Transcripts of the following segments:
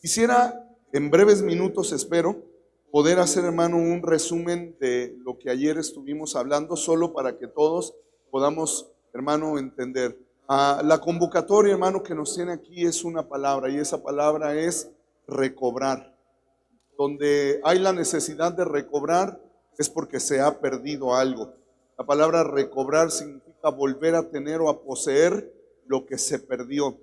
Quisiera en breves minutos, espero, poder hacer, hermano, un resumen de lo que ayer estuvimos hablando, solo para que todos podamos, hermano, entender. La convocatoria, hermano, que nos tiene aquí es una palabra, y esa palabra es recobrar. Donde hay la necesidad de recobrar es porque se ha perdido algo. La palabra recobrar significa volver a tener o a poseer lo que se perdió.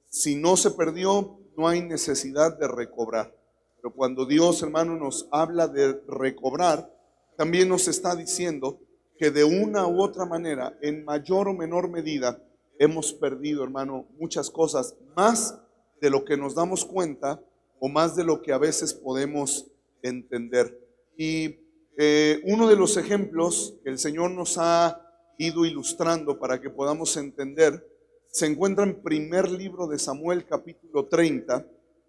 Si no se perdió, no hay necesidad de recobrar. Pero cuando Dios, hermano, nos habla de recobrar, también nos está diciendo que de una u otra manera, en mayor o menor medida, hemos perdido, hermano, muchas cosas, más de lo que nos damos cuenta o más de lo que a veces podemos entender. Y uno de los ejemplos que el Señor nos ha ido ilustrando para que podamos entender se encuentra en primer libro de Samuel, capítulo 30,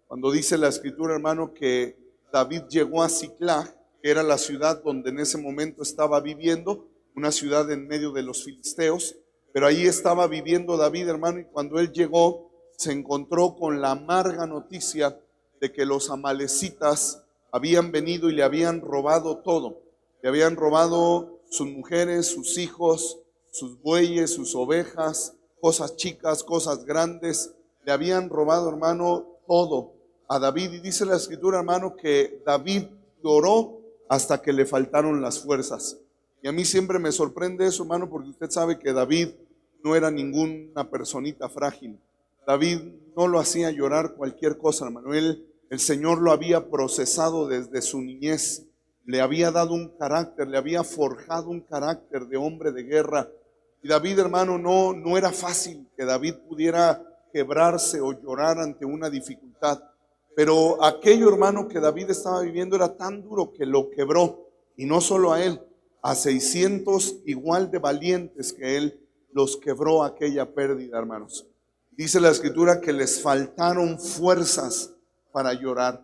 cuando dice la escritura, hermano, que David llegó a Siclag, que era la ciudad donde en ese momento estaba viviendo, una ciudad en medio de los filisteos, pero ahí estaba viviendo David, hermano, y cuando él llegó se encontró con la amarga noticia de que los amalecitas habían venido y le habían robado todo. Le habían robado sus mujeres, sus hijos, sus bueyes, sus ovejas, cosas chicas, cosas grandes. Le habían robado, hermano, todo a David. Y dice la escritura, hermano, que David lloró hasta que le faltaron las fuerzas. Y a mí siempre me sorprende eso, hermano, porque usted sabe que David no era ninguna personita frágil. David no lo hacía llorar cualquier cosa, hermano. El Señor lo había procesado desde su niñez. Le había dado un carácter, le había forjado un carácter de hombre de guerra. Y David, hermano, no era fácil que David pudiera quebrarse o llorar ante una dificultad. Pero aquello, hermano, que David estaba viviendo era tan duro que lo quebró. Y no solo a él, a 600 igual de valientes que él, los quebró aquella pérdida, hermanos. Dice la escritura que les faltaron fuerzas para llorar.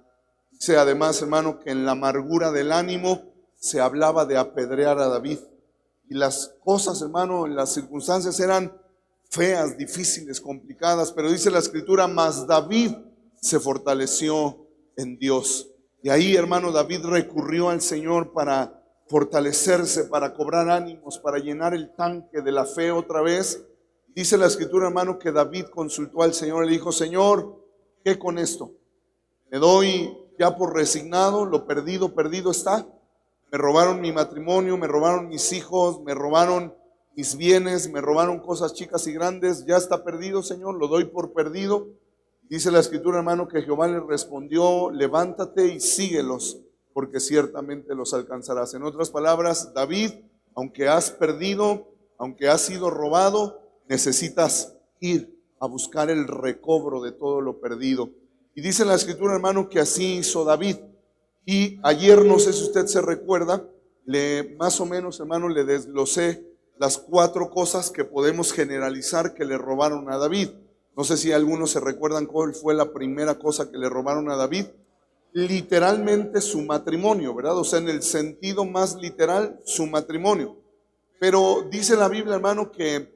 Dice además, hermano, que en la amargura del ánimo se hablaba de apedrear a David. Y las cosas, hermano, en las circunstancias eran feas, difíciles, complicadas, pero dice la escritura, mas David se fortaleció en Dios. Y ahí, hermano, David recurrió al Señor para fortalecerse, para cobrar ánimos, para llenar el tanque de la fe otra vez. Dice la escritura, hermano, que David consultó al Señor y le dijo, Señor, ¿qué con esto? ¿Me doy ya por resignado? Lo perdido, perdido está. Me robaron mi matrimonio, me robaron mis hijos, me robaron mis bienes, me robaron cosas chicas y grandes. Ya está perdido, Señor, lo doy por perdido. Dice la escritura, hermano, que Jehová le respondió, levántate y síguelos, porque ciertamente los alcanzarás. En otras palabras, David, aunque has perdido, aunque has sido robado, necesitas ir a buscar el recobro de todo lo perdido. Y dice la escritura, hermano, que así hizo David. Y ayer, no sé si usted se recuerda, más o menos, hermano, le desglosé las 4 cosas que podemos generalizar que le robaron a David. No sé si algunos se recuerdan cuál fue la primera cosa que le robaron a David. Literalmente su matrimonio, ¿verdad? O sea, en el sentido más literal, su matrimonio. Pero dice la Biblia, hermano, que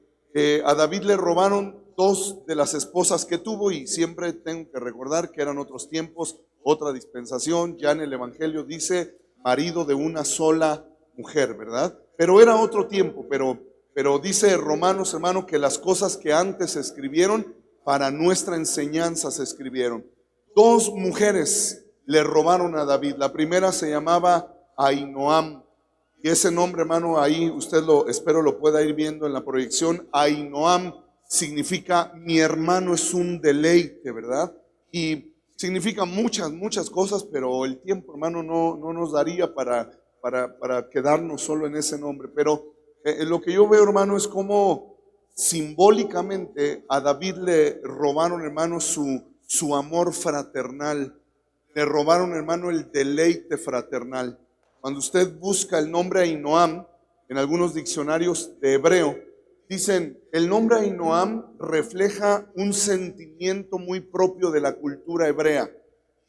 a David le robaron 2 de las esposas que tuvo, y siempre tengo que recordar que eran otros tiempos, otra dispensación. Ya en el Evangelio dice marido de una sola mujer, ¿verdad? Pero era otro tiempo, pero dice Romanos, hermano, que las cosas que antes se escribieron para nuestra enseñanza se escribieron. 2 mujeres le robaron a David. La primera se llamaba Ahinoam. Y ese nombre, hermano, ahí usted espero lo pueda ir viendo en la proyección. Ahinoam significa mi hermano es un deleite, ¿verdad? Y significa muchas cosas, pero el tiempo, hermano, no nos daría para quedarnos solo en ese nombre. Pero lo que yo veo, hermano, es como simbólicamente a David le robaron, hermano, su amor fraternal. Le robaron, hermano, el deleite fraternal. Cuando usted busca el nombre Ahinoam en algunos diccionarios de hebreo, dicen, el nombre Ahinoam refleja un sentimiento muy propio de la cultura hebrea,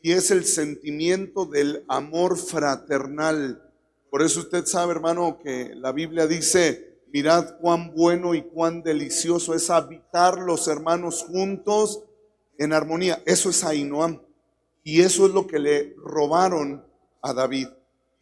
y es el sentimiento del amor fraternal. Por eso usted sabe, hermano, que la Biblia dice, mirad cuán bueno y cuán delicioso es habitar los hermanos juntos en armonía. Eso es Ahinoam. Y eso es lo que le robaron a David.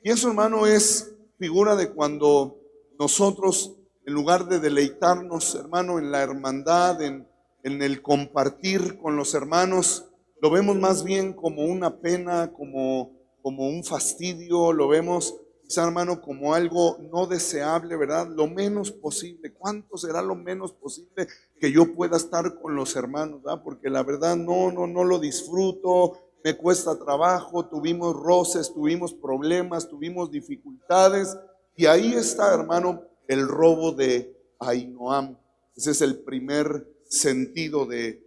Y eso, hermano, es figura de cuando nosotros, en lugar de deleitarnos, hermano, en la hermandad, en el compartir con los hermanos, lo vemos más bien como una pena, como un fastidio, lo vemos quizá, hermano, como algo no deseable, ¿verdad? Lo menos posible. ¿Cuánto será lo menos posible que yo pueda estar con los hermanos, ¿verdad? Porque la verdad no lo disfruto, me cuesta trabajo, tuvimos roces, tuvimos problemas, tuvimos dificultades. Y ahí está, hermano, el robo de Ahinoam. Ese es el primer sentido de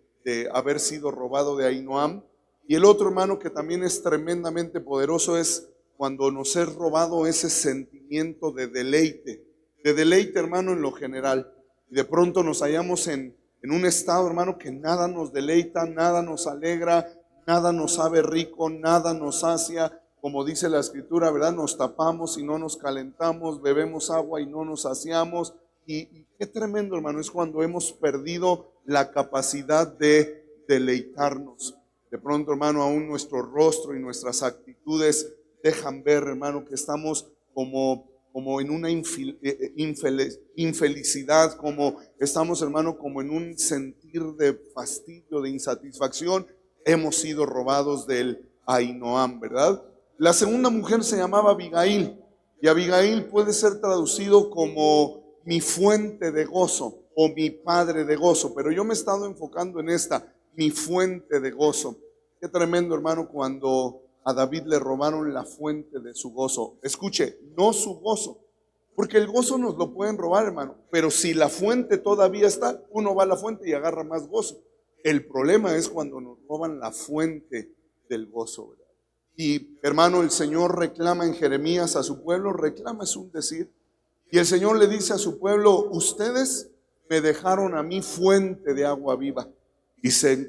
haber sido robado de Ahinoam. Y el otro, hermano, que también es tremendamente poderoso, es cuando nos es robado ese sentimiento de deleite, hermano, en lo general. Y de pronto nos hallamos en un estado, hermano, que nada nos deleita, nada nos alegra, nada nos sabe rico, nada nos sacia. Como dice la escritura, ¿verdad? Nos tapamos y no nos calentamos, bebemos agua y no nos saciamos. Y qué tremendo, hermano, es cuando hemos perdido la capacidad de deleitarnos. De pronto, hermano, aún nuestro rostro y nuestras actitudes dejan ver, hermano, que estamos como en una infelicidad, como estamos, hermano, como en un sentir de fastidio, de insatisfacción. Hemos sido robados del Ahinoam, ¿verdad? La segunda mujer se llamaba Abigail, y Abigail puede ser traducido como mi fuente de gozo o mi padre de gozo, pero yo me he estado enfocando en esta, mi fuente de gozo. Qué tremendo, hermano, cuando a David le robaron la fuente de su gozo. Escuche, no su gozo, porque el gozo nos lo pueden robar, hermano, pero si la fuente todavía está, uno va a la fuente y agarra más gozo. El problema es cuando nos roban la fuente del gozo, ¿verdad? Y, hermano, el Señor reclama en Jeremías a su pueblo, reclama es un decir, y el Señor le dice a su pueblo, ustedes me dejaron a mí fuente de agua viva, y se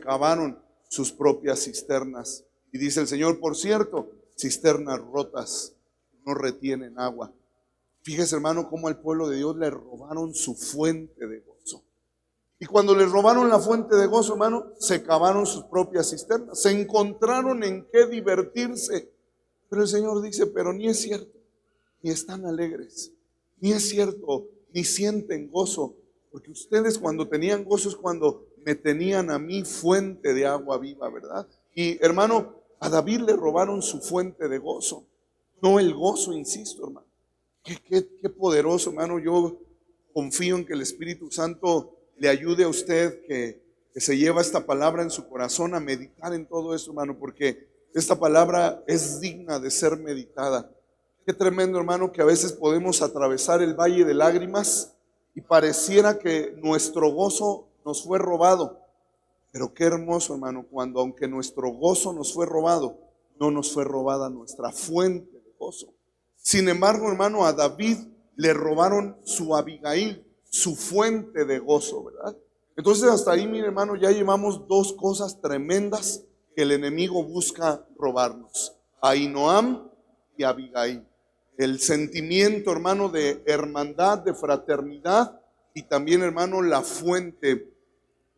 cavaron sus propias cisternas. Y dice el Señor, por cierto, cisternas rotas no retienen agua. Fíjese, hermano, cómo al pueblo de Dios le robaron su fuente de gozo. Y cuando les robaron la fuente de gozo, hermano, se cavaron sus propias cisternas. Se encontraron en qué divertirse. Pero el Señor dice, pero ni es cierto, ni están alegres, ni es cierto, ni sienten gozo. Porque ustedes cuando tenían gozo es cuando me tenían a mí fuente de agua viva, ¿verdad? Y, hermano, a David le robaron su fuente de gozo. No el gozo, insisto, hermano. Qué poderoso, hermano. Yo confío en que el Espíritu Santo le ayude a usted que se lleva esta palabra en su corazón a meditar en todo esto, hermano, porque esta palabra es digna de ser meditada. Qué tremendo, hermano, que a veces podemos atravesar el valle de lágrimas y pareciera que nuestro gozo nos fue robado. Pero qué hermoso, hermano, cuando aunque nuestro gozo nos fue robado, no nos fue robada nuestra fuente de gozo. Sin embargo, hermano, a David le robaron su Abigail, su fuente de gozo, ¿verdad? Entonces hasta ahí, mire, hermano, ya llevamos dos cosas tremendas que el enemigo busca robarnos: Ahinoam y Abigail. El sentimiento, hermano, de hermandad, de fraternidad, y también, hermano, la fuente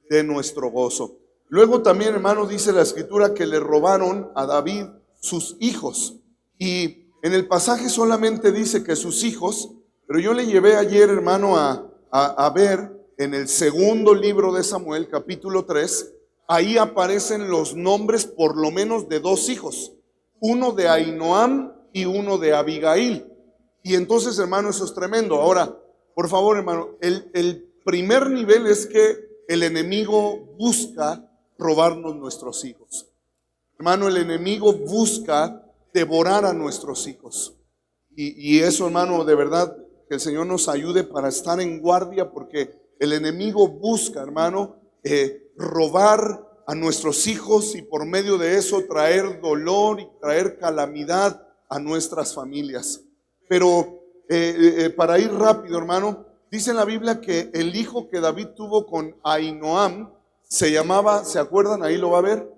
de nuestro gozo. Luego también, hermano, dice la escritura que le robaron a David sus hijos. Y en el pasaje solamente dice que sus hijos, pero yo le llevé ayer, hermano, a ver en el segundo libro de Samuel, capítulo 3, ahí aparecen los nombres por lo menos de dos hijos, uno de Ahinoam y uno de Abigail. Y entonces, hermano, eso es tremendo. Ahora, por favor, hermano, el primer nivel es que el enemigo busca robarnos nuestros hijos. Hermano, el enemigo busca devorar a nuestros hijos. Y eso, hermano, de verdad, que el Señor nos ayude para estar en guardia, porque el enemigo busca, hermano, robar a nuestros hijos y por medio de eso traer dolor y traer calamidad a nuestras familias. Pero para ir rápido, hermano, dice en la Biblia que el hijo que David tuvo con Ahinoam se llamaba, ¿se acuerdan? Ahí lo va a ver.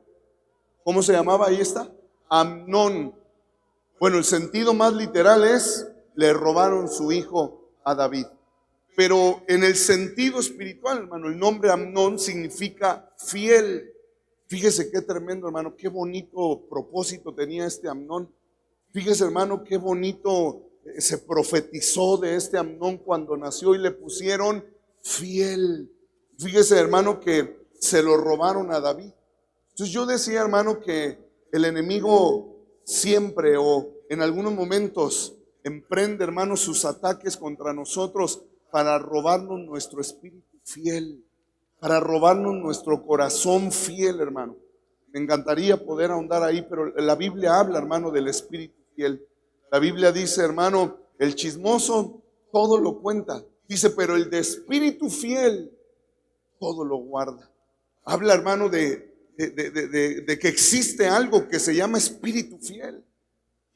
¿Cómo se llamaba? Ahí está. Amnón. Bueno, el sentido más literal es, le robaron su hijo a David. Pero en el sentido espiritual, hermano, el nombre Amnón significa fiel. Fíjese qué tremendo, hermano, qué bonito propósito tenía este Amnón. Fíjese, hermano, qué bonito se profetizó de este Amnón cuando nació y le pusieron fiel. Fíjese, hermano, que se lo robaron a David. Entonces yo decía, hermano, que el enemigo siempre o en algunos momentos emprende, hermano, sus ataques contra nosotros para robarnos nuestro espíritu fiel, para robarnos nuestro corazón fiel, hermano. Me encantaría poder ahondar ahí, pero la Biblia habla, hermano, del espíritu fiel. La Biblia dice, hermano, el chismoso todo lo cuenta. Dice, pero el de espíritu fiel todo lo guarda. Habla, hermano, de que existe algo que se llama espíritu fiel.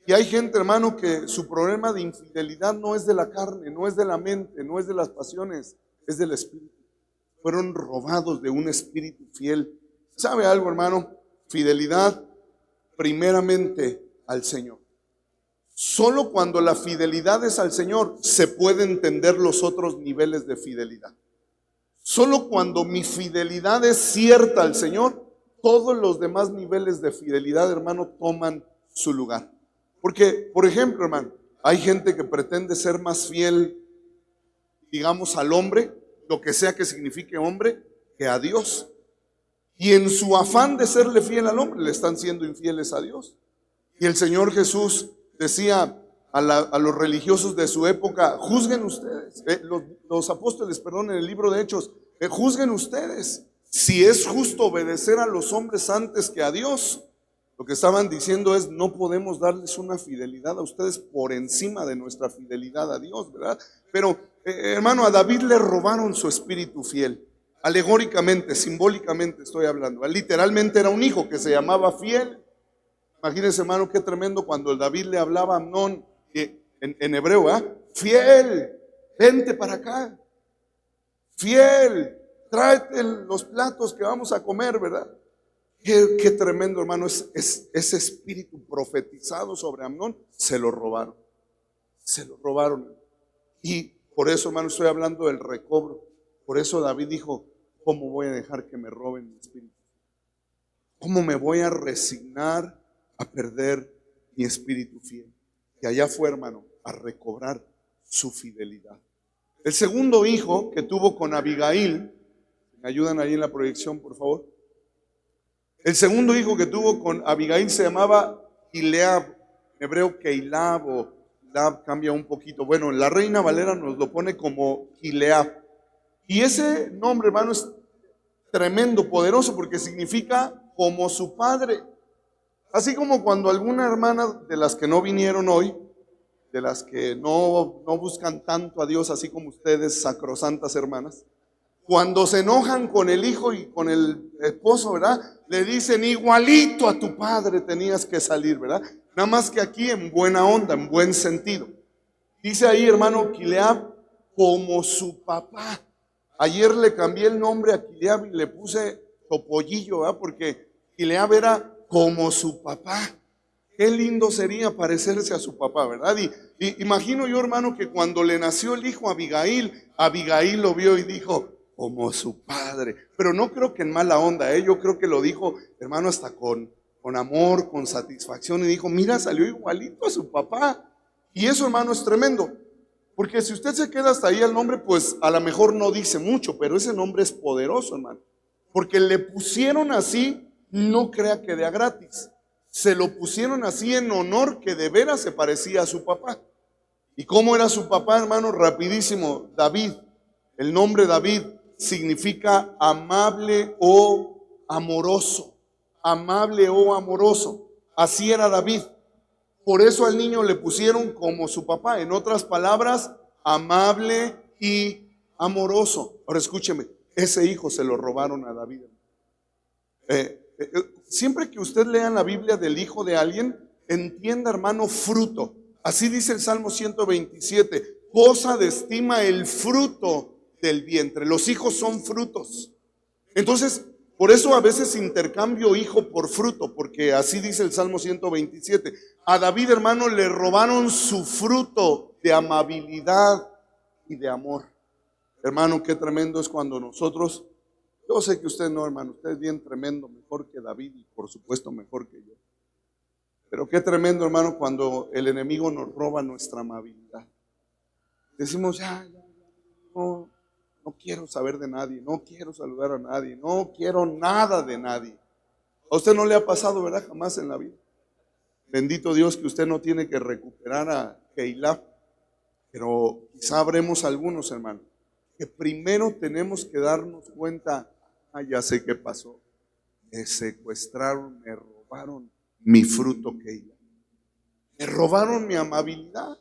Y hay gente, hermano, que su problema de infidelidad no es de la carne, no es de la mente, no es de las pasiones, es del espíritu. Fueron robados de un espíritu fiel. ¿Sabe algo, hermano? Fidelidad primeramente al Señor. Solo cuando la fidelidad es al Señor se puede entender los otros niveles de fidelidad. Solo cuando mi fidelidad es cierta al Señor, todos los demás niveles de fidelidad, hermano, toman su lugar. Porque, por ejemplo, hermano, hay gente que pretende ser más fiel, digamos, al hombre, lo que sea que signifique hombre, que a Dios. Y en su afán de serle fiel al hombre, le están siendo infieles a Dios. Y el Señor Jesús decía a los religiosos de su época, juzguen ustedes, los apóstoles, perdón, en el libro de Hechos, juzguen ustedes si es justo obedecer a los hombres antes que a Dios. Lo que estaban diciendo es, no podemos darles una fidelidad a ustedes por encima de nuestra fidelidad a Dios, ¿verdad? Pero, hermano, a David le robaron su espíritu fiel. Alegóricamente, simbólicamente estoy hablando. Literalmente era un hijo que se llamaba fiel. Imagínense, hermano, qué tremendo cuando el David le hablaba a Amnón, en hebreo, fiel, vente para acá. Fiel, tráete los platos que vamos a comer, ¿verdad? Qué tremendo, hermano, ese espíritu profetizado sobre Amnón, se lo robaron. Se lo robaron. Y por eso, hermano, estoy hablando del recobro. Por eso David dijo, ¿cómo voy a dejar que me roben mi espíritu? ¿Cómo me voy a resignar a perder mi espíritu fiel? Y allá fue, hermano, a recobrar su fidelidad. El segundo hijo que tuvo con Abigail, ¿me ayudan ahí en la proyección, por favor? El segundo hijo que tuvo con Abigail se llamaba Gilead, en hebreo Keilab, o Lab cambia un poquito. Bueno, la Reina Valera nos lo pone como Gilead. Y ese nombre, hermano, es tremendo, poderoso, porque significa como su padre. Así como cuando alguna hermana de las que no vinieron hoy, de las que no buscan tanto a Dios, así como ustedes, sacrosantas hermanas, cuando se enojan con el hijo y con el esposo, ¿verdad? Le dicen, igualito a tu padre tenías que salir, ¿verdad? Nada más que aquí en buena onda, en buen sentido. Dice ahí, hermano, Gilead, como su papá. Ayer le cambié el nombre a Gilead y le puse Topollillo, ¿verdad? Porque Gilead era como su papá. Qué lindo sería parecerse a su papá, ¿verdad? Y imagino yo, hermano, que cuando le nació el hijo a Abigail lo vio y dijo, como su padre. Pero no creo que en mala onda, yo creo que lo dijo, hermano, hasta con amor, con satisfacción. Y dijo, mira, salió igualito a su papá. Y eso, hermano, es tremendo. Porque si usted se queda hasta ahí el nombre, pues a lo mejor no dice mucho, pero ese nombre es poderoso, hermano. Porque le pusieron así, no crea que de a gratis. Se lo pusieron así en honor que de veras se parecía a su papá. ¿Y cómo era su papá, hermano? Rapidísimo, David. El nombre David significa amable o amoroso. Amable o amoroso. Así era David. Por eso al niño le pusieron como su papá. En otras palabras, amable y amoroso. Ahora escúcheme, ese hijo se lo robaron a David. Siempre que usted lea en la Biblia del hijo de alguien, entienda, hermano, fruto. Así dice el Salmo 127. Cosa de estima el fruto del vientre. Los hijos son frutos. Entonces, por eso a veces intercambio hijo por fruto, porque así dice el Salmo 127. A David, hermano, le robaron su fruto de amabilidad y de amor. Hermano, qué tremendo es cuando nosotros Yo sé que usted no, hermano, usted es bien tremendo, mejor que David y por supuesto mejor que yo. Pero qué tremendo, hermano, cuando el enemigo nos roba nuestra amabilidad. Decimos, ya, no, no quiero saber de nadie, no quiero saludar a nadie, no quiero nada de nadie. A usted no le ha pasado, ¿verdad? Jamás en la vida. Bendito Dios que usted no tiene que recuperar a Keilah, pero quizá habremos algunos, hermano, que primero tenemos que darnos cuenta, ya sé qué pasó, me secuestraron, me robaron mi fruto Keilah, me robaron mi amabilidad.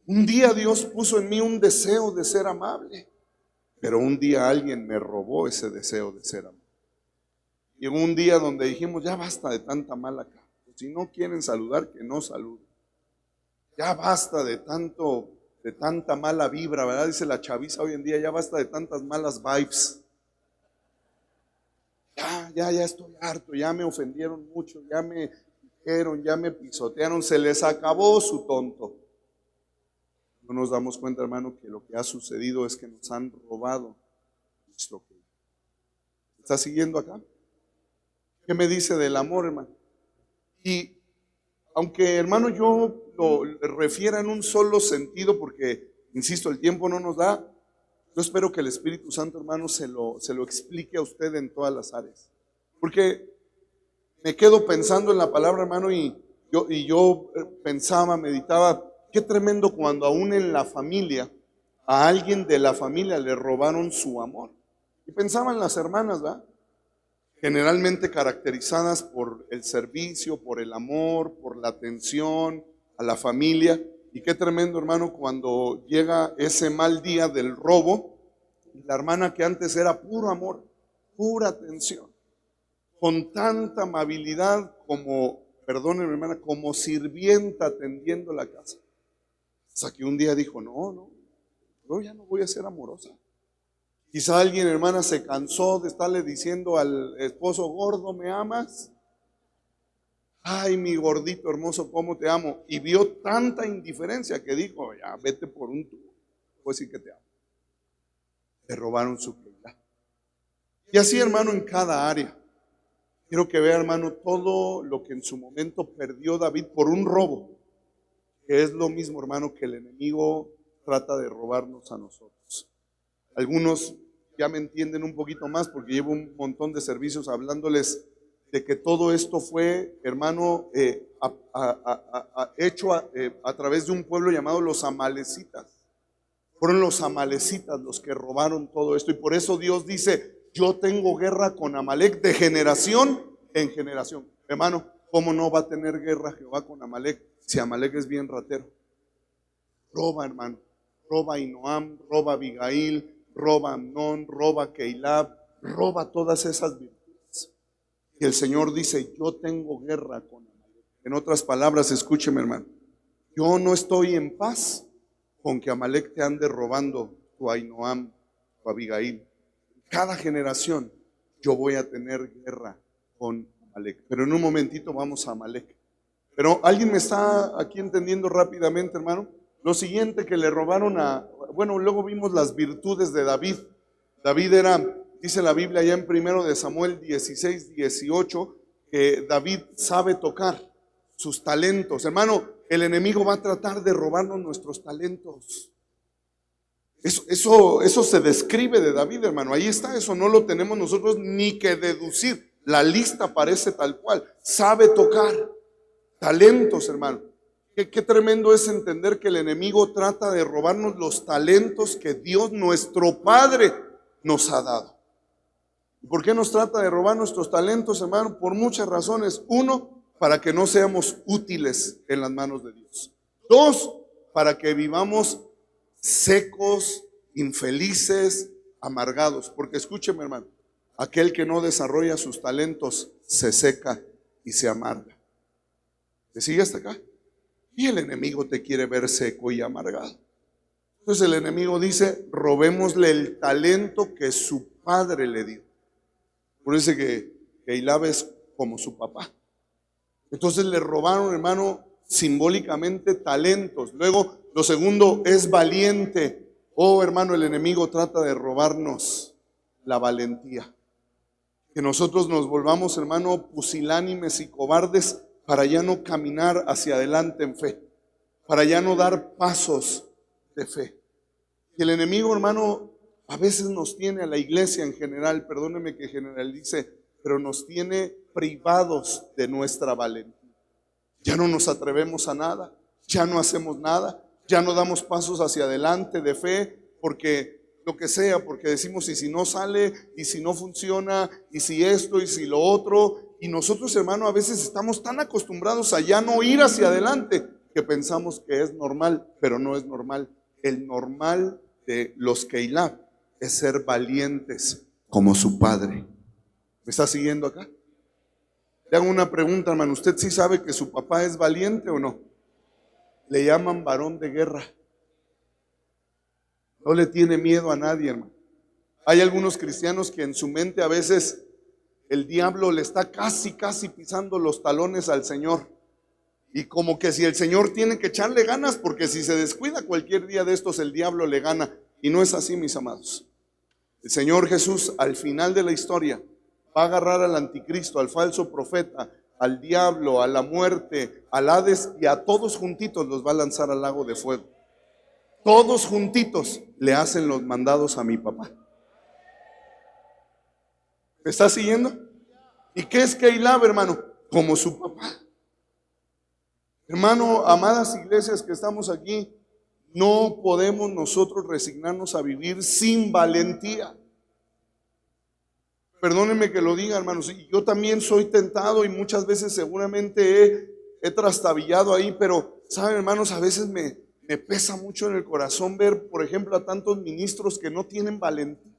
Un día Dios puso en mí un deseo de ser amable, pero un día alguien me robó ese deseo de ser amable. Llegó un día donde dijimos, ya basta de tanta mala cara. Si no quieren saludar, que no saluden. Ya basta de tanta mala vibra, ¿verdad? Dice la chaviza hoy en día, ya basta de tantas malas vibes. Ya estoy harto, ya me ofendieron mucho, ya me dijeron, ya me pisotearon, se les acabó su tonto. No nos damos cuenta, hermano, que lo que ha sucedido es que nos han robado nuestro que. ¿Está siguiendo acá? ¿Qué me dice del amor, hermano? Y aunque, hermano, yo lo refiera en un solo sentido, porque, insisto, el tiempo no nos da, yo espero que el Espíritu Santo, hermano, se lo explique a usted en todas las áreas. Porque me quedo pensando en la palabra, hermano, y yo pensaba, meditaba, qué tremendo cuando aún en la familia, a alguien de la familia le robaron su amor. Y pensaba en las hermanas, ¿verdad? Generalmente caracterizadas por el servicio, por el amor, por la atención a la familia. Y qué tremendo, hermano, cuando llega ese mal día del robo, y la hermana que antes era puro amor, pura atención, con tanta amabilidad como, perdónenme, hermana, como sirvienta atendiendo la casa. Hasta que un día dijo, no, yo ya no voy a ser amorosa. Quizá alguien, hermana, se cansó de estarle diciendo al esposo, gordo, ¿me amas? Ay, mi gordito hermoso, ¿cómo te amo? Y vio tanta indiferencia que dijo, ya, vete por un tubo, pues sí que te amo. Le robaron su Keilah. Y así, hermano, en cada área. Quiero que vea, hermano, todo lo que en su momento perdió David por un robo, que es lo mismo, hermano, que el enemigo trata de robarnos a nosotros. Algunos ya me entienden un poquito más porque llevo un montón de servicios hablándoles de que todo esto fue, hermano, hecho a través de un pueblo llamado los amalecitas. Fueron los amalecitas los que robaron todo esto. Y por eso Dios dice, yo tengo guerra con Amalec de generación en generación. Hermano, ¿cómo no va a tener guerra Jehová con Amalec si Amalec es bien ratero? Roba, hermano. Roba Ahinoam, roba Abigail, roba Amnón, roba Keilah, roba todas esas virtudes. Y el Señor dice, yo tengo guerra con Amalec. En otras palabras, escúcheme, hermano, yo no estoy en paz con que Amalec te ande robando tu Ahinoam, tu Abigail. Cada generación yo voy a tener guerra con Amalec. Pero en un momentito vamos a Amalec. Pero ¿alguien me está aquí entendiendo rápidamente, hermano? Lo siguiente que le robaron bueno, luego vimos las virtudes de David. David era, dice la Biblia allá en 1 de Samuel 16, 18, que David sabe tocar sus talentos. Hermano, el enemigo va a tratar de robarnos nuestros talentos. Eso se describe de David, hermano. Ahí está, eso no lo tenemos nosotros ni que deducir. La lista parece tal cual. Sabe tocar talentos, hermano. Qué tremendo es entender que el enemigo trata de robarnos los talentos que Dios, nuestro Padre, nos ha dado. ¿Por qué nos trata de robar nuestros talentos, hermano? Por muchas razones. Uno, para que no seamos útiles en las manos de Dios. Dos, para que vivamos secos, infelices, amargados. Porque escúcheme, hermano, aquel que no desarrolla sus talentos se seca y se amarga. ¿Te sigue hasta acá? Y el enemigo te quiere ver seco y amargado. Entonces el enemigo dice, robémosle el talento que su padre le dio. Por eso que Keilah es como su papá. Entonces le robaron, hermano, simbólicamente talentos. Luego, lo segundo, es valiente. Oh, hermano, el enemigo trata de robarnos la valentía. Que nosotros nos volvamos, hermano, pusilánimes y cobardes para ya no caminar hacia adelante en fe, para ya no dar pasos de fe. Y el enemigo, hermano, a veces nos tiene, a la iglesia en general, perdóneme que generalice, pero nos tiene privados de nuestra valentía. Ya no nos atrevemos a nada, ya no hacemos nada, ya no damos pasos hacia adelante de fe, porque lo que sea, porque decimos, y si no sale, y si no funciona, y si esto, y si lo otro. Y nosotros, hermano, a veces estamos tan acostumbrados a ya no ir hacia adelante, que pensamos que es normal, pero no es normal. El normal de los Keilá es ser valientes como su padre. ¿Me está siguiendo acá? Le hago una pregunta, hermano. ¿Usted sí sabe que su papá es valiente o no? Le llaman varón de guerra. No le tiene miedo a nadie, hermano. Hay algunos cristianos que en su mente a veces el diablo le está casi pisando los talones al Señor. Y como que si el Señor tiene que echarle ganas, porque si se descuida cualquier día de estos, el diablo le gana. Y no es así, mis amados. El Señor Jesús, al final de la historia, va a agarrar al anticristo, al falso profeta, al diablo, a la muerte, al Hades, y a todos juntitos los va a lanzar al lago de fuego. Todos juntitos le hacen los mandados a mi papá. ¿Me está siguiendo? ¿Y qué es Keilab, hermano? Como su papá. Hermano, amadas iglesias que estamos aquí, no podemos nosotros resignarnos a vivir sin valentía. Perdónenme que lo diga, hermanos, yo también soy tentado y muchas veces seguramente he trastabillado ahí, pero saben, hermanos, a veces me pesa mucho en el corazón ver, por ejemplo, a tantos ministros que no tienen valentía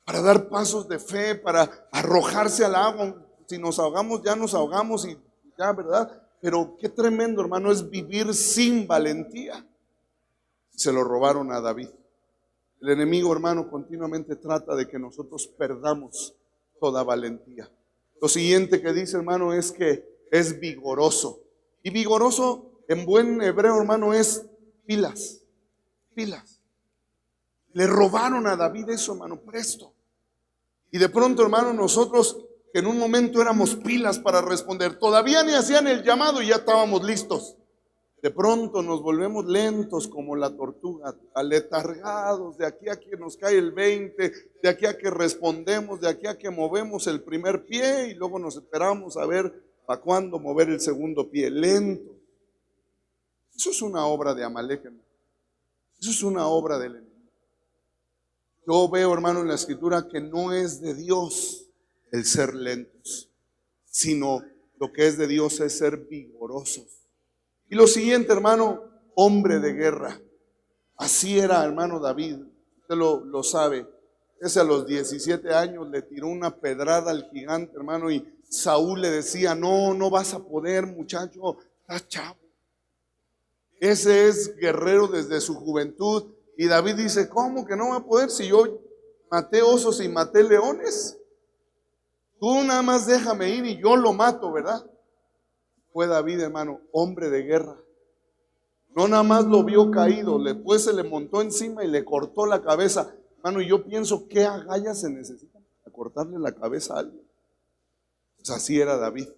para dar pasos de fe, para arrojarse al agua. Si nos ahogamos, ya nos ahogamos y ya, ¿verdad? Pero qué tremendo, hermano, es vivir sin valentía. Se lo robaron a David. El enemigo, hermano, continuamente trata de que nosotros perdamos toda valentía. Lo siguiente que dice, hermano, es que es vigoroso. Y vigoroso en buen hebreo, hermano, es pilas. Pilas. Le robaron a David eso, hermano, presto. Y de pronto, hermano, nosotros que en un momento éramos pilas para responder, todavía ni hacían el llamado y ya estábamos listos. De pronto nos volvemos lentos como la tortuga, aletargados, de aquí a que nos cae el 20, de aquí a que respondemos, de aquí a que movemos el primer pie y luego nos esperamos a ver para cuándo mover el segundo pie, lento. Eso es una obra de Amalek, hermano. Eso es una obra del enemigo. Yo veo, hermano, en la escritura que no es de Dios el ser lentos, sino lo que es de Dios es ser vigorosos. Y lo siguiente, hermano, hombre de guerra. Así era, hermano David. Usted lo sabe. Ese a los 17 años le tiró una pedrada al gigante, hermano, y Saúl le decía, no vas a poder, muchacho, estás chavo. Ese es guerrero desde su juventud. Y David dice, ¿cómo que no va a poder si yo maté osos y maté leones? Tú nada más déjame ir y yo lo mato, ¿verdad? Fue David, hermano, hombre de guerra. No nada más lo vio caído, después se le montó encima y le cortó la cabeza. Hermano, y yo pienso, ¿qué agallas se necesitan para cortarle la cabeza a alguien? Pues así era David.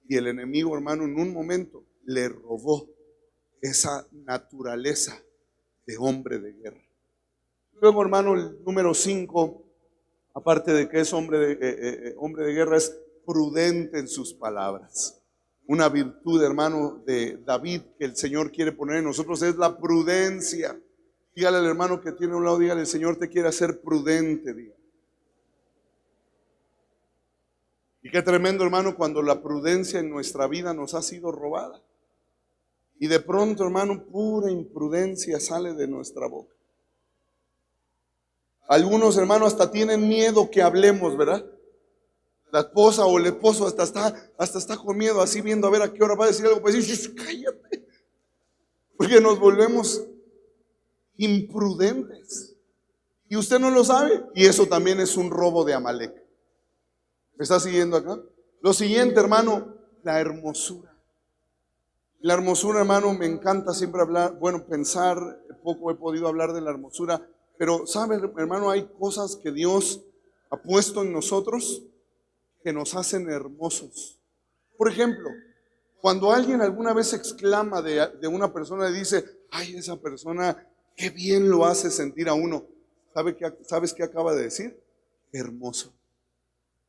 Y el enemigo, hermano, en un momento le robó esa naturaleza de hombre de guerra. Luego, hermano, el número 5, aparte de que es hombre de guerra, es prudente en sus palabras. Una virtud, hermano, de David que el Señor quiere poner en nosotros es la prudencia. Dígale al hermano que tiene a un lado, dígale, el Señor te quiere hacer prudente, dígale. Y qué tremendo, hermano, cuando la prudencia en nuestra vida nos ha sido robada. Y de pronto, hermano, pura imprudencia sale de nuestra boca. Algunos, hermanos, hasta tienen miedo que hablemos, ¿verdad? La esposa o el esposo hasta está con miedo, así viendo a ver a qué hora va a decir algo, pues decir, cállate. Porque nos volvemos imprudentes. Y usted no lo sabe. Y eso también es un robo de Amalek. ¿Me está siguiendo acá? Lo siguiente, hermano, la hermosura. La hermosura, hermano, me encanta siempre hablar, pensar, poco he podido hablar de la hermosura, Pero, ¿sabe, hermano? Hay cosas que Dios ha puesto en nosotros que nos hacen hermosos. Por ejemplo, cuando alguien alguna vez exclama de una persona y dice, ay, esa persona, qué bien lo hace sentir a uno. ¿Sabes qué acaba de decir? Hermoso.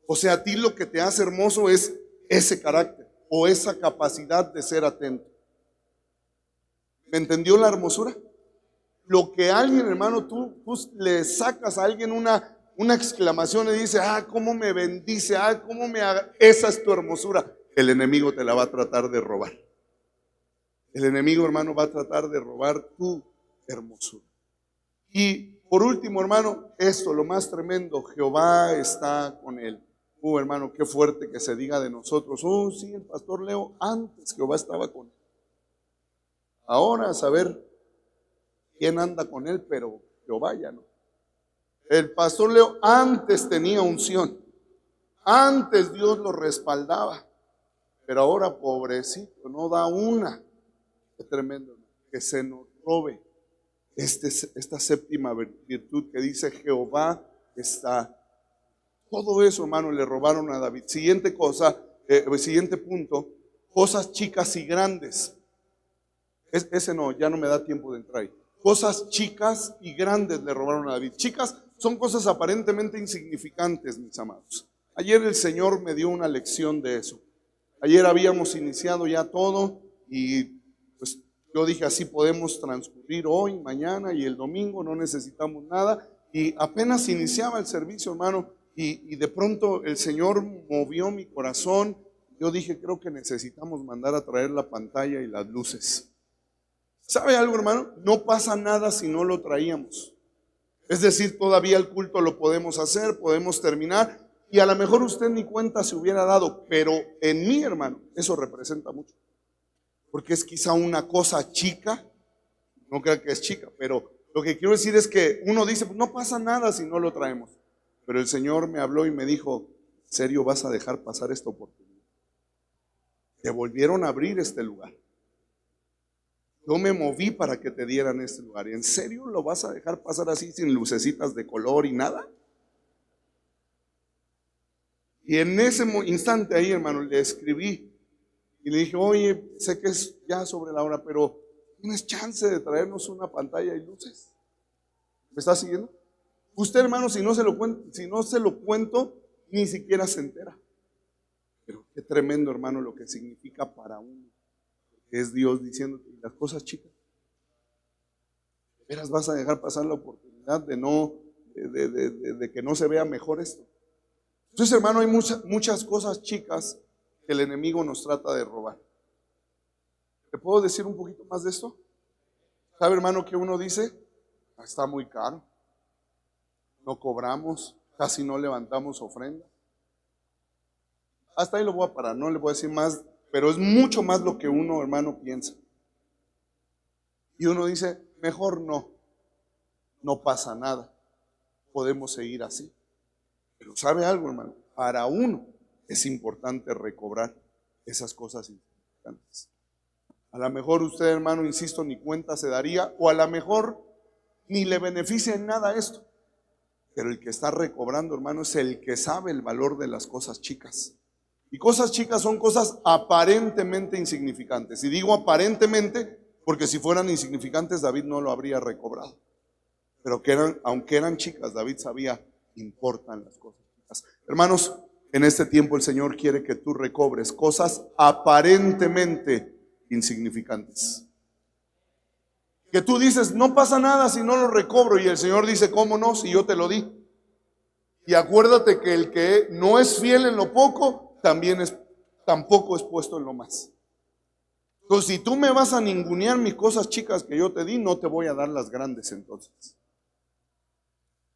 O sea, a ti lo que te hace hermoso es ese carácter o esa capacidad de ser atento. ¿Me entendió la hermosura? Lo que alguien, hermano, tú le sacas a alguien una exclamación y dice, cómo me bendice, cómo me haga. Esa es tu hermosura. El enemigo te la va a tratar de robar. El enemigo, hermano, va a tratar de robar tu hermosura. Y por último, hermano, esto, lo más tremendo, Jehová está con él. Hermano, qué fuerte que se diga de nosotros. Sí, el pastor Leo, antes Jehová estaba con él. Ahora a saber quién anda con él, pero Jehová ya no. El pastor Leo antes tenía unción. Antes Dios lo respaldaba. Pero ahora, pobrecito, no da una. Qué tremendo, que se nos robe esta séptima virtud que dice Jehová está. Todo eso, hermano, le robaron a David. Siguiente cosa, siguiente punto, cosas chicas y grandes. Ese no, ya no me da tiempo de entrar ahí. Cosas chicas y grandes le robaron a David. Chicas son cosas aparentemente insignificantes, mis amados. Ayer el Señor me dio una lección de eso. Ayer habíamos iniciado ya todo y pues yo dije así podemos transcurrir hoy, mañana y el domingo, no necesitamos nada. Y apenas iniciaba el servicio, hermano, y de pronto el Señor movió mi corazón. Yo dije, creo que necesitamos mandar a traer la pantalla y las luces. ¿Sabe algo, hermano? No pasa nada si no lo traíamos. Es decir, todavía el culto lo podemos hacer, podemos terminar, y a lo mejor usted ni cuenta se hubiera dado, pero en mí, hermano, eso representa mucho. Porque es quizá una cosa chica, no creo que es chica, pero lo que quiero decir es que uno dice, pues no pasa nada si no lo traemos. Pero el Señor me habló y me dijo, ¿en serio vas a dejar pasar esta oportunidad? Te volvieron a abrir este lugar. Yo me moví para que te dieran este lugar. ¿Y en serio lo vas a dejar pasar así sin lucecitas de color y nada? Y en ese instante ahí, hermano, le escribí y le dije, oye, sé que es ya sobre la hora, pero ¿tienes chance de traernos una pantalla y luces? ¿Me está siguiendo? Usted, hermano, si no se lo cuento, ni siquiera se entera. Pero qué tremendo, hermano, lo que significa para uno. Es Dios diciéndote las cosas chicas. ¿De veras vas a dejar pasar la oportunidad de que no se vea mejor esto? Entonces, hermano, hay muchas cosas chicas que el enemigo nos trata de robar. ¿Te puedo decir un poquito más de esto? ¿Sabe, hermano, que uno dice? Está muy caro. No cobramos, casi no levantamos ofrenda. Hasta ahí lo voy a parar, no le voy a decir más, pero es mucho más lo que uno, hermano, piensa. Y uno dice, mejor no pasa nada, podemos seguir así. Pero ¿sabe algo, hermano? Para uno es importante recobrar esas cosas importantes. A lo mejor usted, hermano, insisto, ni cuenta se daría, o a lo mejor ni le beneficia en nada esto. Pero el que está recobrando, hermano, es el que sabe el valor de las cosas chicas. Y cosas chicas son cosas aparentemente insignificantes. Y digo aparentemente porque si fueran insignificantes David no lo habría recobrado. Pero aunque eran chicas, David sabía, importan las cosas chicas. Hermanos, en este tiempo el Señor quiere que tú recobres cosas aparentemente insignificantes. Que tú dices, no pasa nada si no lo recobro. Y el Señor dice, ¿cómo no? Si yo te lo di. Y acuérdate que el que no es fiel en lo poco, tampoco es puesto en lo más. Entonces, si tú me vas a ningunear mis cosas chicas que yo te di, no te voy a dar las grandes entonces.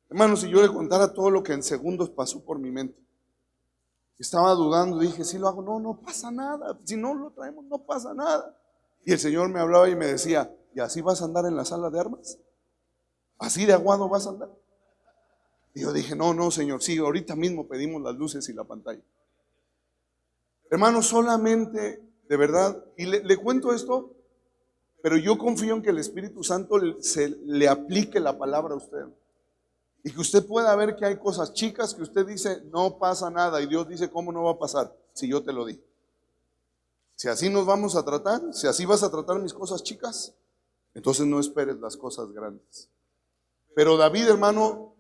Hermano, si yo le contara todo lo que en segundos pasó por mi mente. Estaba dudando, dije, si lo hago, no pasa nada. Si no lo traemos, no pasa nada. Y el Señor me hablaba y me decía, ¿y así vas a andar en la sala de armas? ¿Así de aguado vas a andar? Y yo dije, no, Señor, sí, ahorita mismo pedimos las luces y la pantalla. Hermano, solamente, de verdad, y le cuento esto, pero yo confío en que el Espíritu Santo le aplique la palabra a usted. Y que usted pueda ver que hay cosas chicas que usted dice, no pasa nada. Y Dios dice, ¿cómo no va a pasar? Si yo te lo di. Si así nos vamos a tratar, si así vas a tratar mis cosas chicas, entonces no esperes las cosas grandes. Pero David, hermano,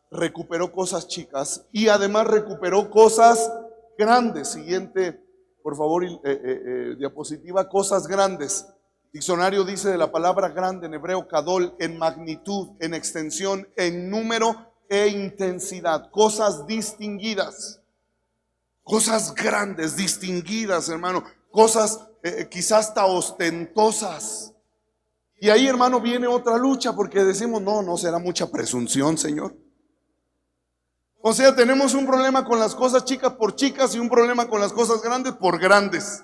recuperó cosas chicas y además recuperó cosas grandes. Siguiente, por favor, diapositiva, cosas grandes. Diccionario dice de la palabra grande en hebreo, kadol, en magnitud, en extensión, en número e intensidad. Cosas distinguidas. Cosas grandes, distinguidas, hermano. Cosas quizás hasta ostentosas. Y ahí, hermano, viene otra lucha porque decimos, no será mucha presunción, Señor. O sea, tenemos un problema con las cosas chicas por chicas y un problema con las cosas grandes por grandes.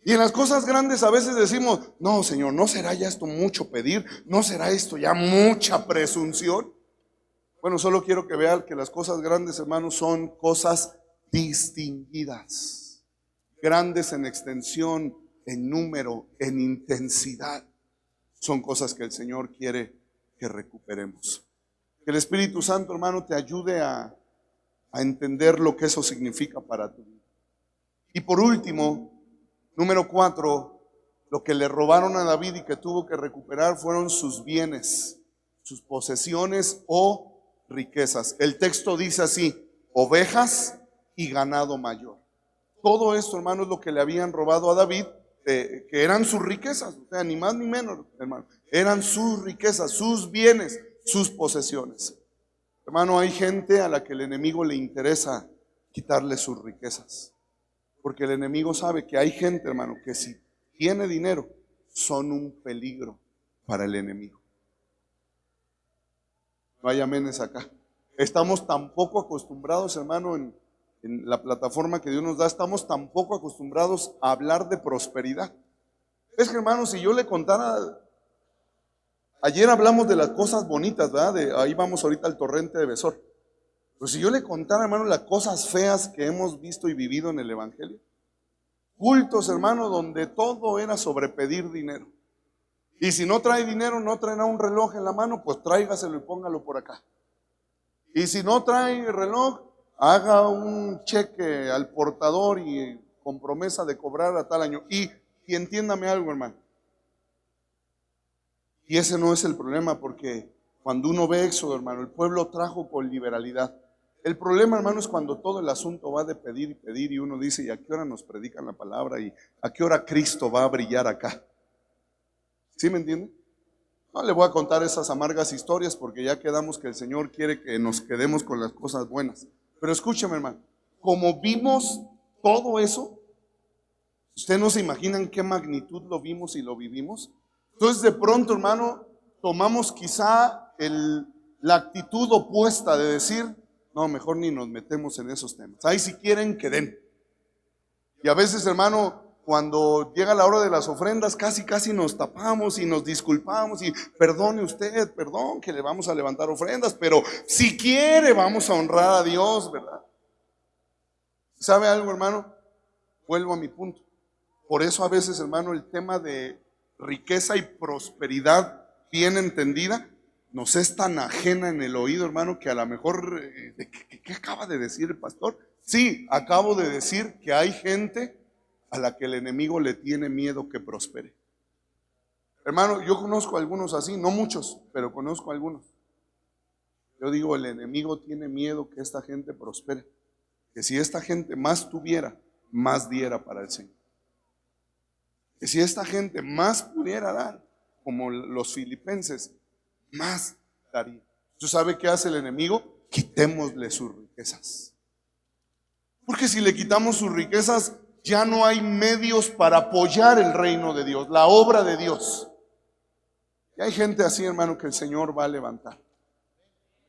Y en las cosas grandes a veces decimos, no, Señor, ¿no será ya esto mucho pedir? ¿No será esto ya mucha presunción? Bueno, solo quiero que vean que las cosas grandes, hermanos, son cosas distinguidas. Grandes en extensión, en número, en intensidad. Son cosas que el Señor quiere que recuperemos. Que el Espíritu Santo, hermano, te ayude a entender lo que eso significa para tu vida. Y por último, número 4, lo que le robaron a David y que tuvo que recuperar fueron sus bienes, sus posesiones o riquezas. El texto dice así, ovejas y ganado mayor. Todo esto, hermano, es lo que le habían robado a David, que eran sus riquezas, o sea, ni más ni menos, hermano. Eran sus riquezas, sus bienes, sus posesiones. Hermano, hay gente a la que el enemigo le interesa quitarle sus riquezas. Porque el enemigo sabe que hay gente, hermano, que si tiene dinero, son un peligro para el enemigo. No hay amenes acá. Estamos tan poco acostumbrados, hermano, en la plataforma que Dios nos da, estamos tan poco acostumbrados a hablar de prosperidad. Es que, hermano, si yo le contara, ayer hablamos de las cosas bonitas, ¿verdad? Ahí vamos ahorita al torrente de Besor. Pero si yo le contara, hermano, las cosas feas que hemos visto y vivido en el Evangelio. Cultos, hermano, donde todo era sobre pedir dinero. Y si no trae dinero, no traerá un reloj en la mano, pues tráigaselo y póngalo por acá. Y si no trae reloj, haga un cheque al portador y con promesa de cobrar a tal año. Y entiéndame algo, hermano. Y ese no es el problema, porque cuando uno ve Éxodo, hermano, el pueblo trajo con liberalidad. El problema, hermano, es cuando todo el asunto va de pedir y pedir y uno dice, ¿y a qué hora nos predican la palabra? ¿Y a qué hora Cristo va a brillar acá? ¿Sí me entiende? No le voy a contar esas amargas historias porque ya quedamos que el Señor quiere que nos quedemos con las cosas buenas. Pero escúcheme, hermano, como vimos todo eso, usted no se imagina en qué magnitud lo vimos y lo vivimos. Entonces de pronto, hermano, tomamos quizá la actitud opuesta de decir, no, mejor ni nos metemos en esos temas. Ahí si quieren que den. Y a veces, hermano, cuando llega la hora de las ofrendas, casi nos tapamos y nos disculpamos y perdone usted, perdón que le vamos a levantar ofrendas, pero si quiere vamos a honrar a Dios, ¿verdad? ¿Sabe algo, hermano? Vuelvo a mi punto. Por eso a veces, hermano, el tema de riqueza y prosperidad bien entendida nos es tan ajena en el oído, hermano, que a lo mejor, ¿qué acaba de decir el pastor? Sí, acabo de decir que hay gente a la que el enemigo le tiene miedo que prospere. Hermano, yo conozco a algunos así, no muchos, pero conozco a algunos. Yo digo, el enemigo tiene miedo que esta gente prospere. Que si esta gente más tuviera, más diera para el Señor. Que si esta gente más pudiera dar, como los filipenses, más daría. ¿Usted sabe qué hace el enemigo? Quitémosle sus riquezas. Porque si le quitamos sus riquezas, ya no hay medios para apoyar el reino de Dios, la obra de Dios. Y hay gente así, hermano, que el Señor va a levantar.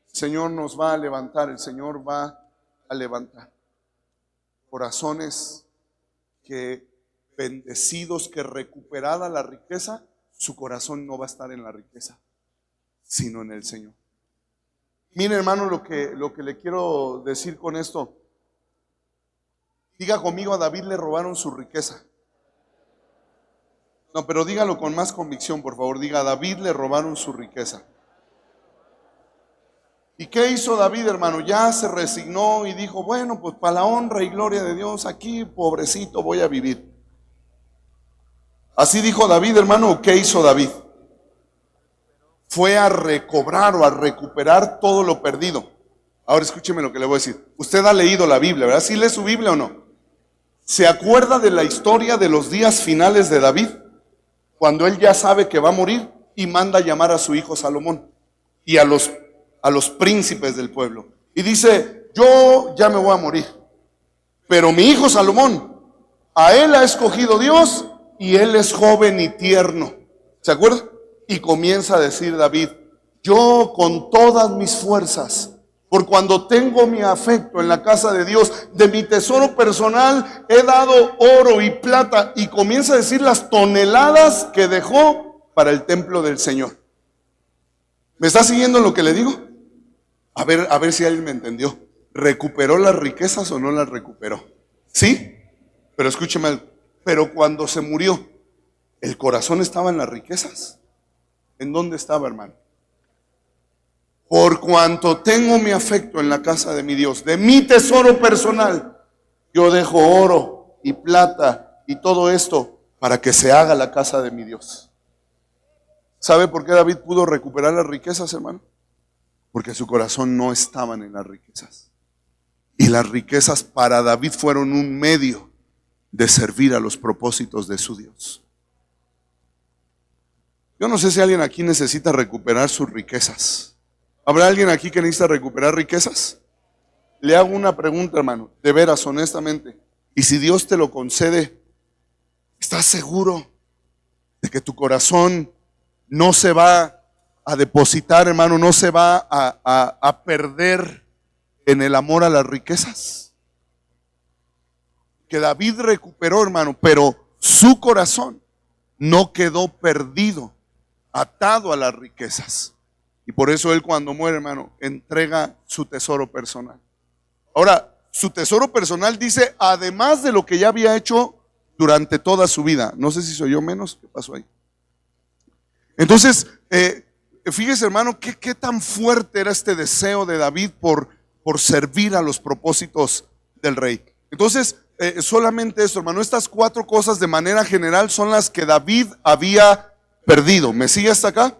El Señor nos va a levantar, el Señor va a levantar. Corazones que bendecidos, que recuperada la riqueza, su corazón no va a estar en la riqueza, sino en el Señor. Mire, hermano, lo que le quiero decir con esto. Diga conmigo, a David le robaron su riqueza. No, pero dígalo con más convicción, por favor. Diga, a David le robaron su riqueza. ¿Y qué hizo David, hermano? Ya se resignó y dijo, bueno, pues para la honra y gloria de Dios, aquí pobrecito voy a vivir. Así dijo David, hermano. ¿Qué hizo David? Fue a recobrar o a recuperar todo lo perdido. Ahora escúcheme lo que le voy a decir. Usted ha leído la Biblia, ¿verdad? ¿Sí lee su Biblia o no? ¿Se acuerda de la historia de los días finales de David? Cuando él ya sabe que va a morir y manda a llamar a su hijo Salomón y a los príncipes del pueblo. Y dice, yo ya me voy a morir, pero mi hijo Salomón, a él ha escogido Dios y él es joven y tierno. ¿Se acuerda? Y comienza a decir David, yo con todas mis fuerzas, por cuando tengo mi afecto en la casa de Dios, de mi tesoro personal he dado oro y plata, y comienza a decir las toneladas que dejó para el templo del Señor. ¿Me está siguiendo lo que le digo? A ver si alguien me entendió. ¿Recuperó las riquezas o no las recuperó? Sí, pero escúcheme, pero cuando se murió, ¿el corazón estaba en las riquezas? ¿En dónde estaba, hermano? Por cuanto tengo mi afecto en la casa de mi Dios, de mi tesoro personal, yo dejo oro y plata y todo esto para que se haga la casa de mi Dios. ¿Sabe por qué David pudo recuperar las riquezas, hermano? Porque su corazón no estaban en las riquezas. Y las riquezas para David fueron un medio de servir a los propósitos de su Dios. Yo no sé si alguien aquí necesita recuperar sus riquezas. ¿Habrá alguien aquí que necesita recuperar riquezas? Le hago una pregunta, hermano, de veras, honestamente. Y si Dios te lo concede, ¿estás seguro de que tu corazón no se va a depositar, hermano, no se va a perder en el amor a las riquezas? Que David recuperó, hermano, pero su corazón no quedó perdido, atado a las riquezas. Y por eso él, cuando muere, hermano, entrega su tesoro personal. Ahora, su tesoro personal dice, además de lo que ya había hecho durante toda su vida. No sé si soy yo menos. ¿Qué pasó ahí? Entonces, fíjese, hermano, qué tan fuerte era este deseo de David por servir a los propósitos del rey. Entonces, solamente esto, hermano, estas 4 cosas de manera general son las que David había perdido. ¿Me sigue hasta acá?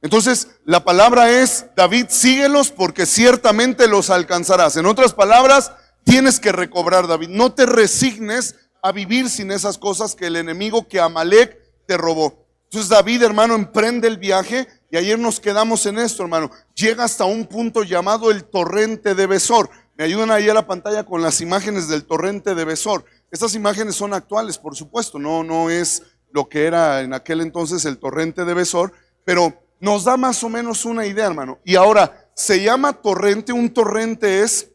Entonces, la palabra es, David, síguelos porque ciertamente los alcanzarás. En otras palabras, tienes que recobrar, David. No te resignes a vivir sin esas cosas que el enemigo, que Amalek, te robó. Entonces, David, hermano, emprende el viaje, y ayer nos quedamos en esto, hermano. Llega hasta un punto llamado el torrente de Besor. Me ayudan ahí a la pantalla con las imágenes del torrente de Besor. Estas imágenes son actuales, por supuesto. No es lo que era en aquel entonces el torrente de Besor, pero nos da más o menos una idea, hermano. Y ahora, se llama torrente. Un torrente es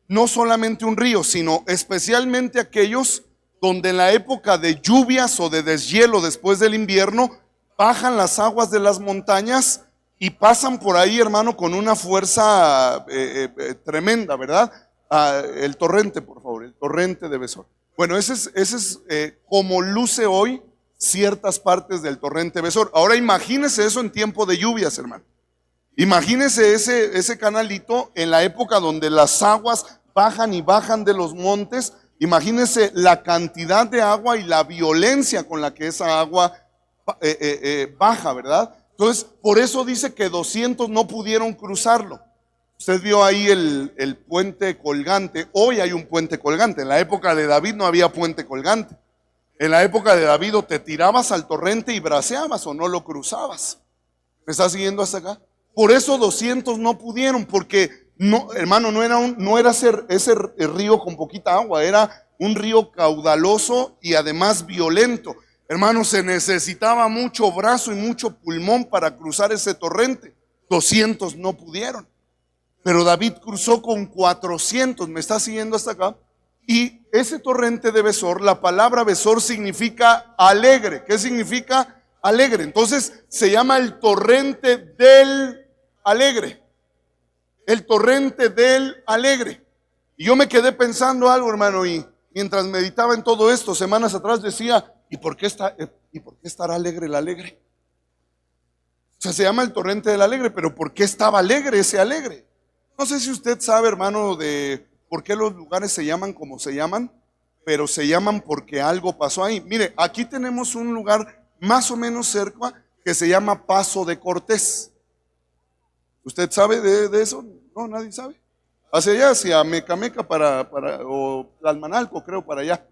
no solamente un río, sino especialmente aquellos donde en la época de lluvias o de deshielo después del invierno, bajan las aguas de las montañas y pasan por ahí, hermano, con una fuerza tremenda, ¿verdad? El torrente, por favor, el torrente de Besor. Bueno, ese es como luce hoy ciertas partes del torrente Besor. Ahora imagínese eso en tiempo de lluvias, hermano. Imagínese ese canalito en la época donde las aguas bajan y bajan de los montes. Imagínese la cantidad de agua y la violencia con la que esa agua baja, ¿verdad? Entonces, por eso dice que 200 no pudieron cruzarlo. Usted vio ahí el puente colgante. Hoy hay un puente colgante. En la época de David no había puente colgante. En la época de David o te tirabas al torrente y braceabas o no lo cruzabas. ¿Me está siguiendo hasta acá? Por eso 200 no pudieron, porque no, hermano, no era ese río con poquita agua, era un río caudaloso y además violento. Hermano, se necesitaba mucho brazo y mucho pulmón para cruzar ese torrente. 200 no pudieron. Pero David cruzó con 400. ¿Me está siguiendo hasta acá? Y ese torrente de Besor, la palabra Besor significa alegre. ¿Qué significa alegre? Entonces se llama el torrente del alegre. El torrente del alegre. Y yo me quedé pensando algo, hermano, y mientras meditaba en todo esto, semanas atrás decía, ¿y por qué estará alegre el alegre? O sea, se llama el torrente del alegre, pero ¿por qué estaba alegre ese alegre? No sé si usted sabe, hermano, de por qué los lugares se llaman como se llaman, pero se llaman porque algo pasó ahí. Mire, aquí tenemos un lugar más o menos cerca que se llama Paso de Cortés. ¿Usted sabe de eso? No, nadie sabe. Hacia allá, hacia Mecameca o Tlalmanalco, creo, para allá.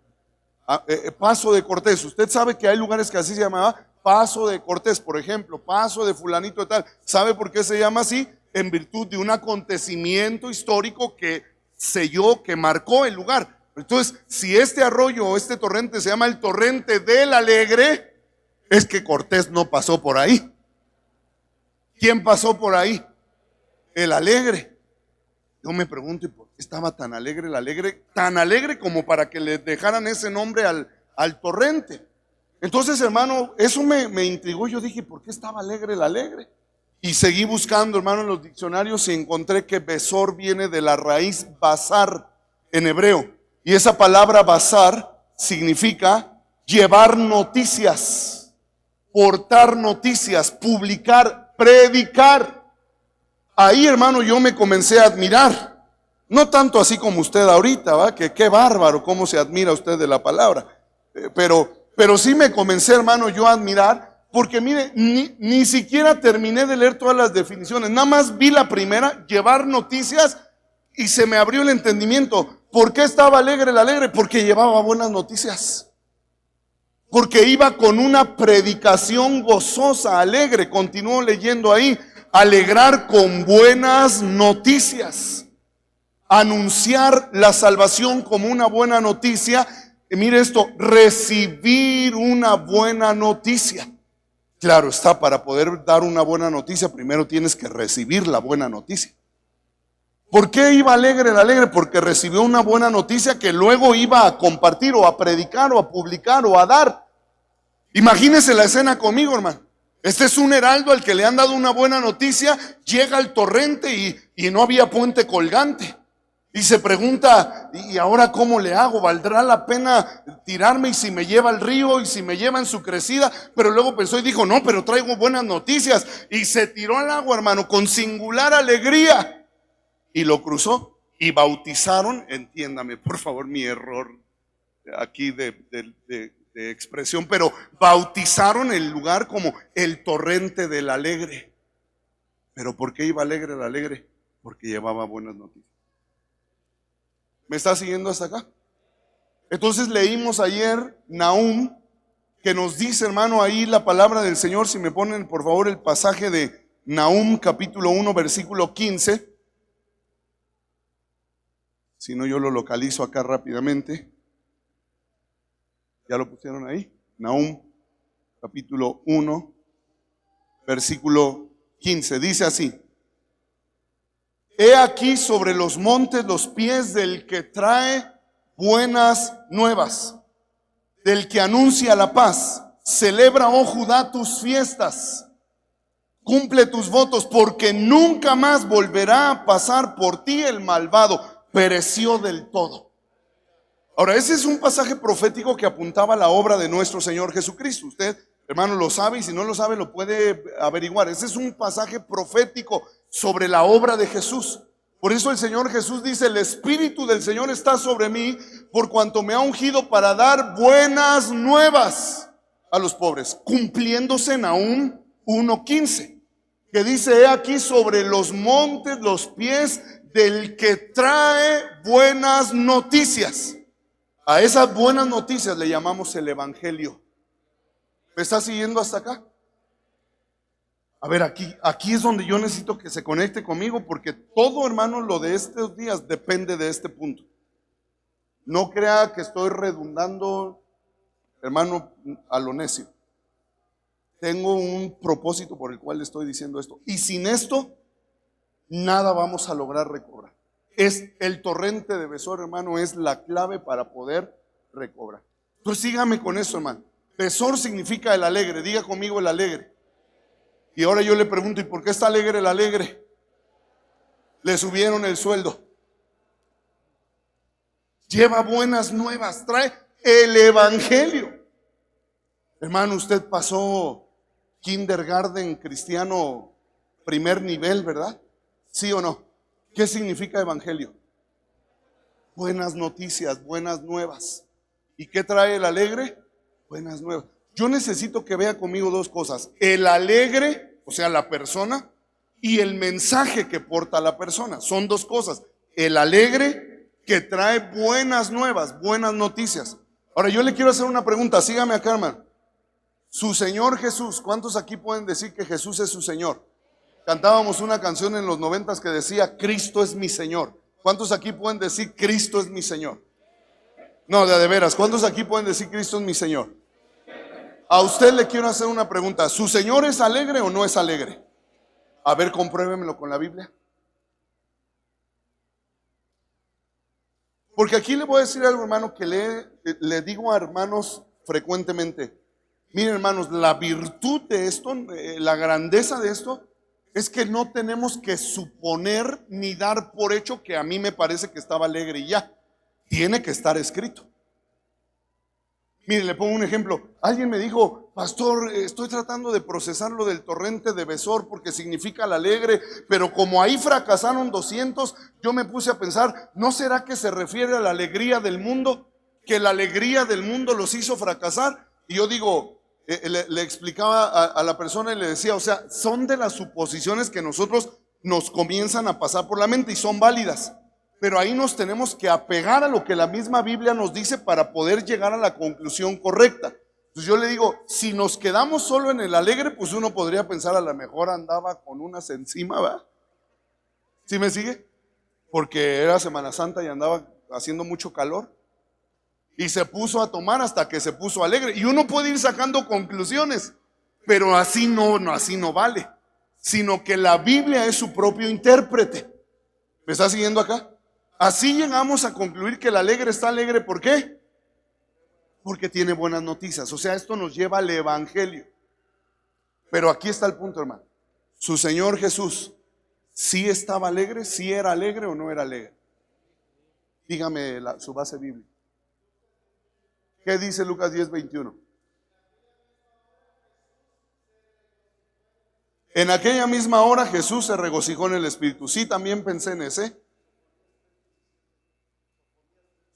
Paso de Cortés. Usted sabe que hay lugares que así se llamaba Paso de Cortés, por ejemplo, Paso de fulanito de tal. ¿Sabe por qué se llama así? En virtud de un acontecimiento histórico que selló, que marcó el lugar. Entonces, si este arroyo o este torrente se llama el torrente del Alegre, es que Cortés no pasó por ahí. ¿Quién pasó por ahí? El Alegre. Yo me pregunto, ¿y por qué estaba tan alegre el Alegre? Tan alegre como para que le dejaran ese nombre al torrente. Entonces, hermano, eso me intrigó. Yo dije, ¿por qué estaba alegre el Alegre? Y seguí buscando, hermano, en los diccionarios y encontré que Besor viene de la raíz basar en hebreo. Y esa palabra basar significa llevar noticias, portar noticias, publicar, predicar. Ahí, hermano, yo me comencé a admirar. No tanto así como usted ahorita, ¿va? Que qué bárbaro cómo se admira usted de la palabra. Pero sí me comencé, hermano, yo a admirar. Porque mire, ni siquiera terminé de leer todas las definiciones. Nada más vi la primera, llevar noticias, y se me abrió el entendimiento. ¿Por qué estaba alegre el Alegre? Porque llevaba buenas noticias. Porque iba con una predicación gozosa, alegre. Continúo leyendo ahí. Alegrar con buenas noticias. Anunciar la salvación como una buena noticia. Y mire esto, recibir una buena noticia. Claro está, para poder dar una buena noticia, primero tienes que recibir la buena noticia. ¿Por qué iba alegre el Alegre? Porque recibió una buena noticia que luego iba a compartir o a predicar o a publicar o a dar. Imagínese la escena conmigo, hermano. Este es un heraldo al que le han dado una buena noticia, llega al torrente y no había puente colgante. Y se pregunta, ¿y ahora cómo le hago? ¿Valdrá la pena tirarme y si me lleva al río y si me lleva en su crecida? Pero luego pensó y dijo, no, pero traigo buenas noticias. Y se tiró al agua, hermano, con singular alegría. Y lo cruzó y bautizaron, entiéndame por favor mi error aquí de expresión, pero bautizaron el lugar como el torrente del Alegre. ¿Pero por qué iba alegre el Alegre? Porque llevaba buenas noticias. ¿Me está siguiendo hasta acá? Entonces leímos ayer Nahum, que nos dice, hermano, ahí la palabra del Señor. Si me ponen por favor el pasaje de Nahum capítulo 1 versículo 15. Si no, yo lo localizo acá rápidamente. ¿Ya lo pusieron ahí? Nahum capítulo 1 versículo 15. Dice así: He aquí sobre los montes los pies del que trae buenas nuevas, del que anuncia la paz. Celebra, oh Judá, tus fiestas. Cumple tus votos, porque nunca más volverá a pasar por ti el malvado. Pereció del todo. Ahora, ese es un pasaje profético que apuntaba a la obra de nuestro Señor Jesucristo. Usted, hermano, lo sabe, y si no lo sabe lo puede averiguar. Ese es un pasaje profético sobre la obra de Jesús. Por eso el Señor Jesús dice: el Espíritu del Señor está sobre mí, por cuanto me ha ungido para dar buenas nuevas a los pobres, cumpliéndose en Nahum 1:15, que dice: he aquí sobre los montes los pies del que trae buenas noticias. A esas buenas noticias le llamamos el Evangelio. ¿Me está siguiendo hasta acá? A ver, aquí es donde yo necesito que se conecte conmigo, porque todo, hermano, lo de estos días depende de este punto. No crea que estoy redundando, hermano, a lo necio. Tengo un propósito por el cual le estoy diciendo esto. Y sin esto, nada vamos a lograr recobrar. Es el torrente de Besor, hermano, es la clave para poder recobrar. Entonces sígame con eso, hermano. Besor significa el alegre. Diga conmigo el alegre. Y ahora yo le pregunto, ¿y por qué está alegre el Alegre? Le subieron el sueldo. Lleva buenas nuevas, trae el Evangelio. Hermano, usted pasó kindergarten cristiano primer nivel, ¿verdad? ¿Sí o no? ¿Qué significa evangelio? Buenas noticias, buenas nuevas. ¿Y qué trae el alegre? Buenas nuevas. Yo necesito que vea conmigo dos cosas: el alegre, o sea, la persona, y el mensaje que porta la persona. Son dos cosas. El alegre que trae buenas nuevas, buenas noticias. Ahora yo le quiero hacer una pregunta, sígame acá, hermano. Su Señor Jesús, ¿cuántos aquí pueden decir que Jesús es su Señor? Cantábamos una canción en los 90 que decía, Cristo es mi Señor. ¿Cuántos aquí pueden decir, Cristo es mi Señor? No, de veras, ¿cuántos aquí pueden decir, Cristo es mi Señor? A usted le quiero hacer una pregunta. ¿Su Señor es alegre o no es alegre? A ver, compruébemelo con la Biblia. Porque aquí le voy a decir algo, hermano, que le digo a hermanos frecuentemente. Miren, hermanos, la virtud de esto, la grandeza de esto, es que no tenemos que suponer ni dar por hecho que a mí me parece que estaba alegre y ya. Tiene que estar escrito. Mire, le pongo un ejemplo. Alguien me dijo, pastor, estoy tratando de procesar lo del torrente de Besor porque significa el alegre, pero como ahí fracasaron 200, yo me puse a pensar, ¿no será que se refiere a la alegría del mundo? Que la alegría del mundo los hizo fracasar. Y yo digo, le explicaba a la persona y le decía, o sea, son de las suposiciones que nosotros nos comienzan a pasar por la mente y son válidas. Pero ahí nos tenemos que apegar a lo que la misma Biblia nos dice para poder llegar a la conclusión correcta. Entonces yo le digo, si nos quedamos solo en el alegre, pues uno podría pensar a lo mejor andaba con unas encima, ¿verdad? ¿Sí me sigue? Porque era Semana Santa y andaba haciendo mucho calor. Y se puso a tomar hasta que se puso alegre. Y uno puede ir sacando conclusiones, pero así no vale. Sino que la Biblia es su propio intérprete. ¿Me está siguiendo acá? Así llegamos a concluir que el alegre está alegre. ¿Por qué? Porque tiene buenas noticias. O sea, esto nos lleva al evangelio. Pero aquí está el punto, hermano. Su Señor Jesús, ¿sí estaba alegre? ¿Sí era alegre o no era alegre? Dígame su base bíblica. ¿Qué dice Lucas 10:21? En aquella misma hora Jesús se regocijó en el Espíritu. Sí, también pensé en ese.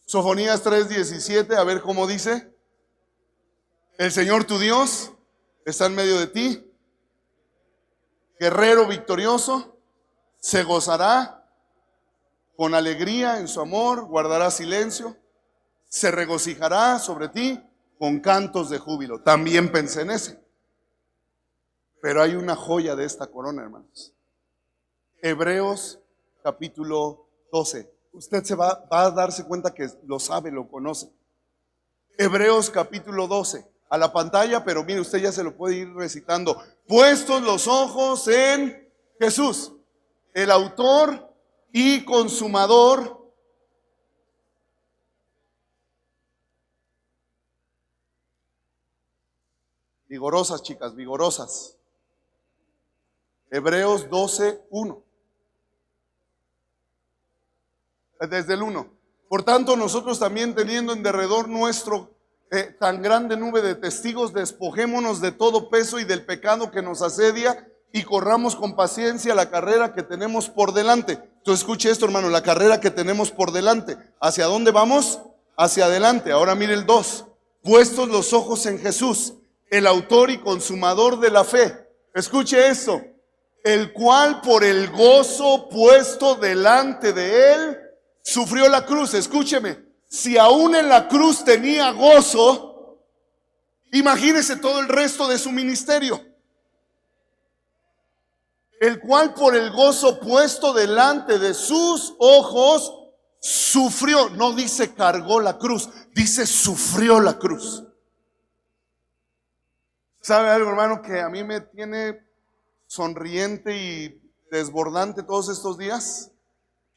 Sofonías 3:17, a ver cómo dice. El Señor tu Dios está en medio de ti. Guerrero victorioso, se gozará con alegría en su amor, guardará silencio, se regocijará sobre ti con cantos de júbilo. También pensé en ese. Pero hay una joya de esta corona, hermanos. Hebreos capítulo 12. Usted va a darse cuenta que lo sabe, lo conoce. Hebreos capítulo 12. A la pantalla, pero mire, usted ya se lo puede ir recitando. Puestos los ojos en Jesús, el autor y consumador vigorosas, chicas, vigorosas. Hebreos 12:1. Desde el 1. Por tanto, nosotros también teniendo en derredor nuestro tan grande nube de testigos, despojémonos de todo peso y del pecado que nos asedia y corramos con paciencia la carrera que tenemos por delante. Entonces escuche esto, hermano, la carrera que tenemos por delante. ¿Hacia dónde vamos? Hacia adelante. Ahora mire el 2. Puestos los ojos en Jesús, el autor y consumador de la fe. Escuche esto. El cual por el gozo puesto delante de él sufrió la cruz. Escúcheme, si aún en la cruz tenía gozo, imagínese todo el resto de su ministerio. El cual por el gozo puesto delante de sus ojos sufrió. No dice cargó la cruz, dice sufrió la cruz. ¿Sabe algo, hermano, que a mí me tiene sonriente y desbordante todos estos días?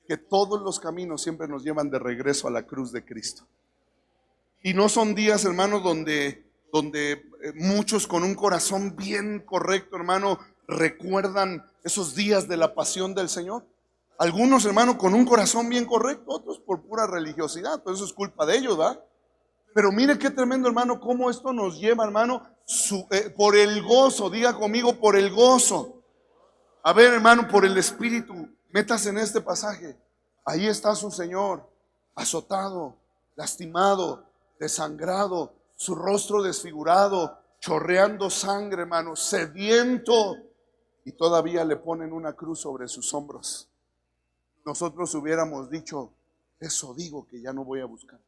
Que todos los caminos siempre nos llevan de regreso a la cruz de Cristo. Y no son días, hermanos, donde muchos con un corazón bien correcto, hermano, recuerdan esos días de la pasión del Señor. Algunos, hermano, con un corazón bien correcto, otros por pura religiosidad, pues eso es culpa de ellos, ¿verdad? Pero mire qué tremendo, hermano, cómo esto nos lleva, hermano, por el gozo, diga conmigo, por el gozo. A ver, hermano, por el Espíritu Métase en este pasaje. Ahí está su Señor, azotado, lastimado, desangrado, su rostro desfigurado, chorreando sangre, hermano, sediento. Y todavía le ponen una cruz sobre sus hombros. Nosotros hubiéramos dicho, eso digo que ya no voy a buscar.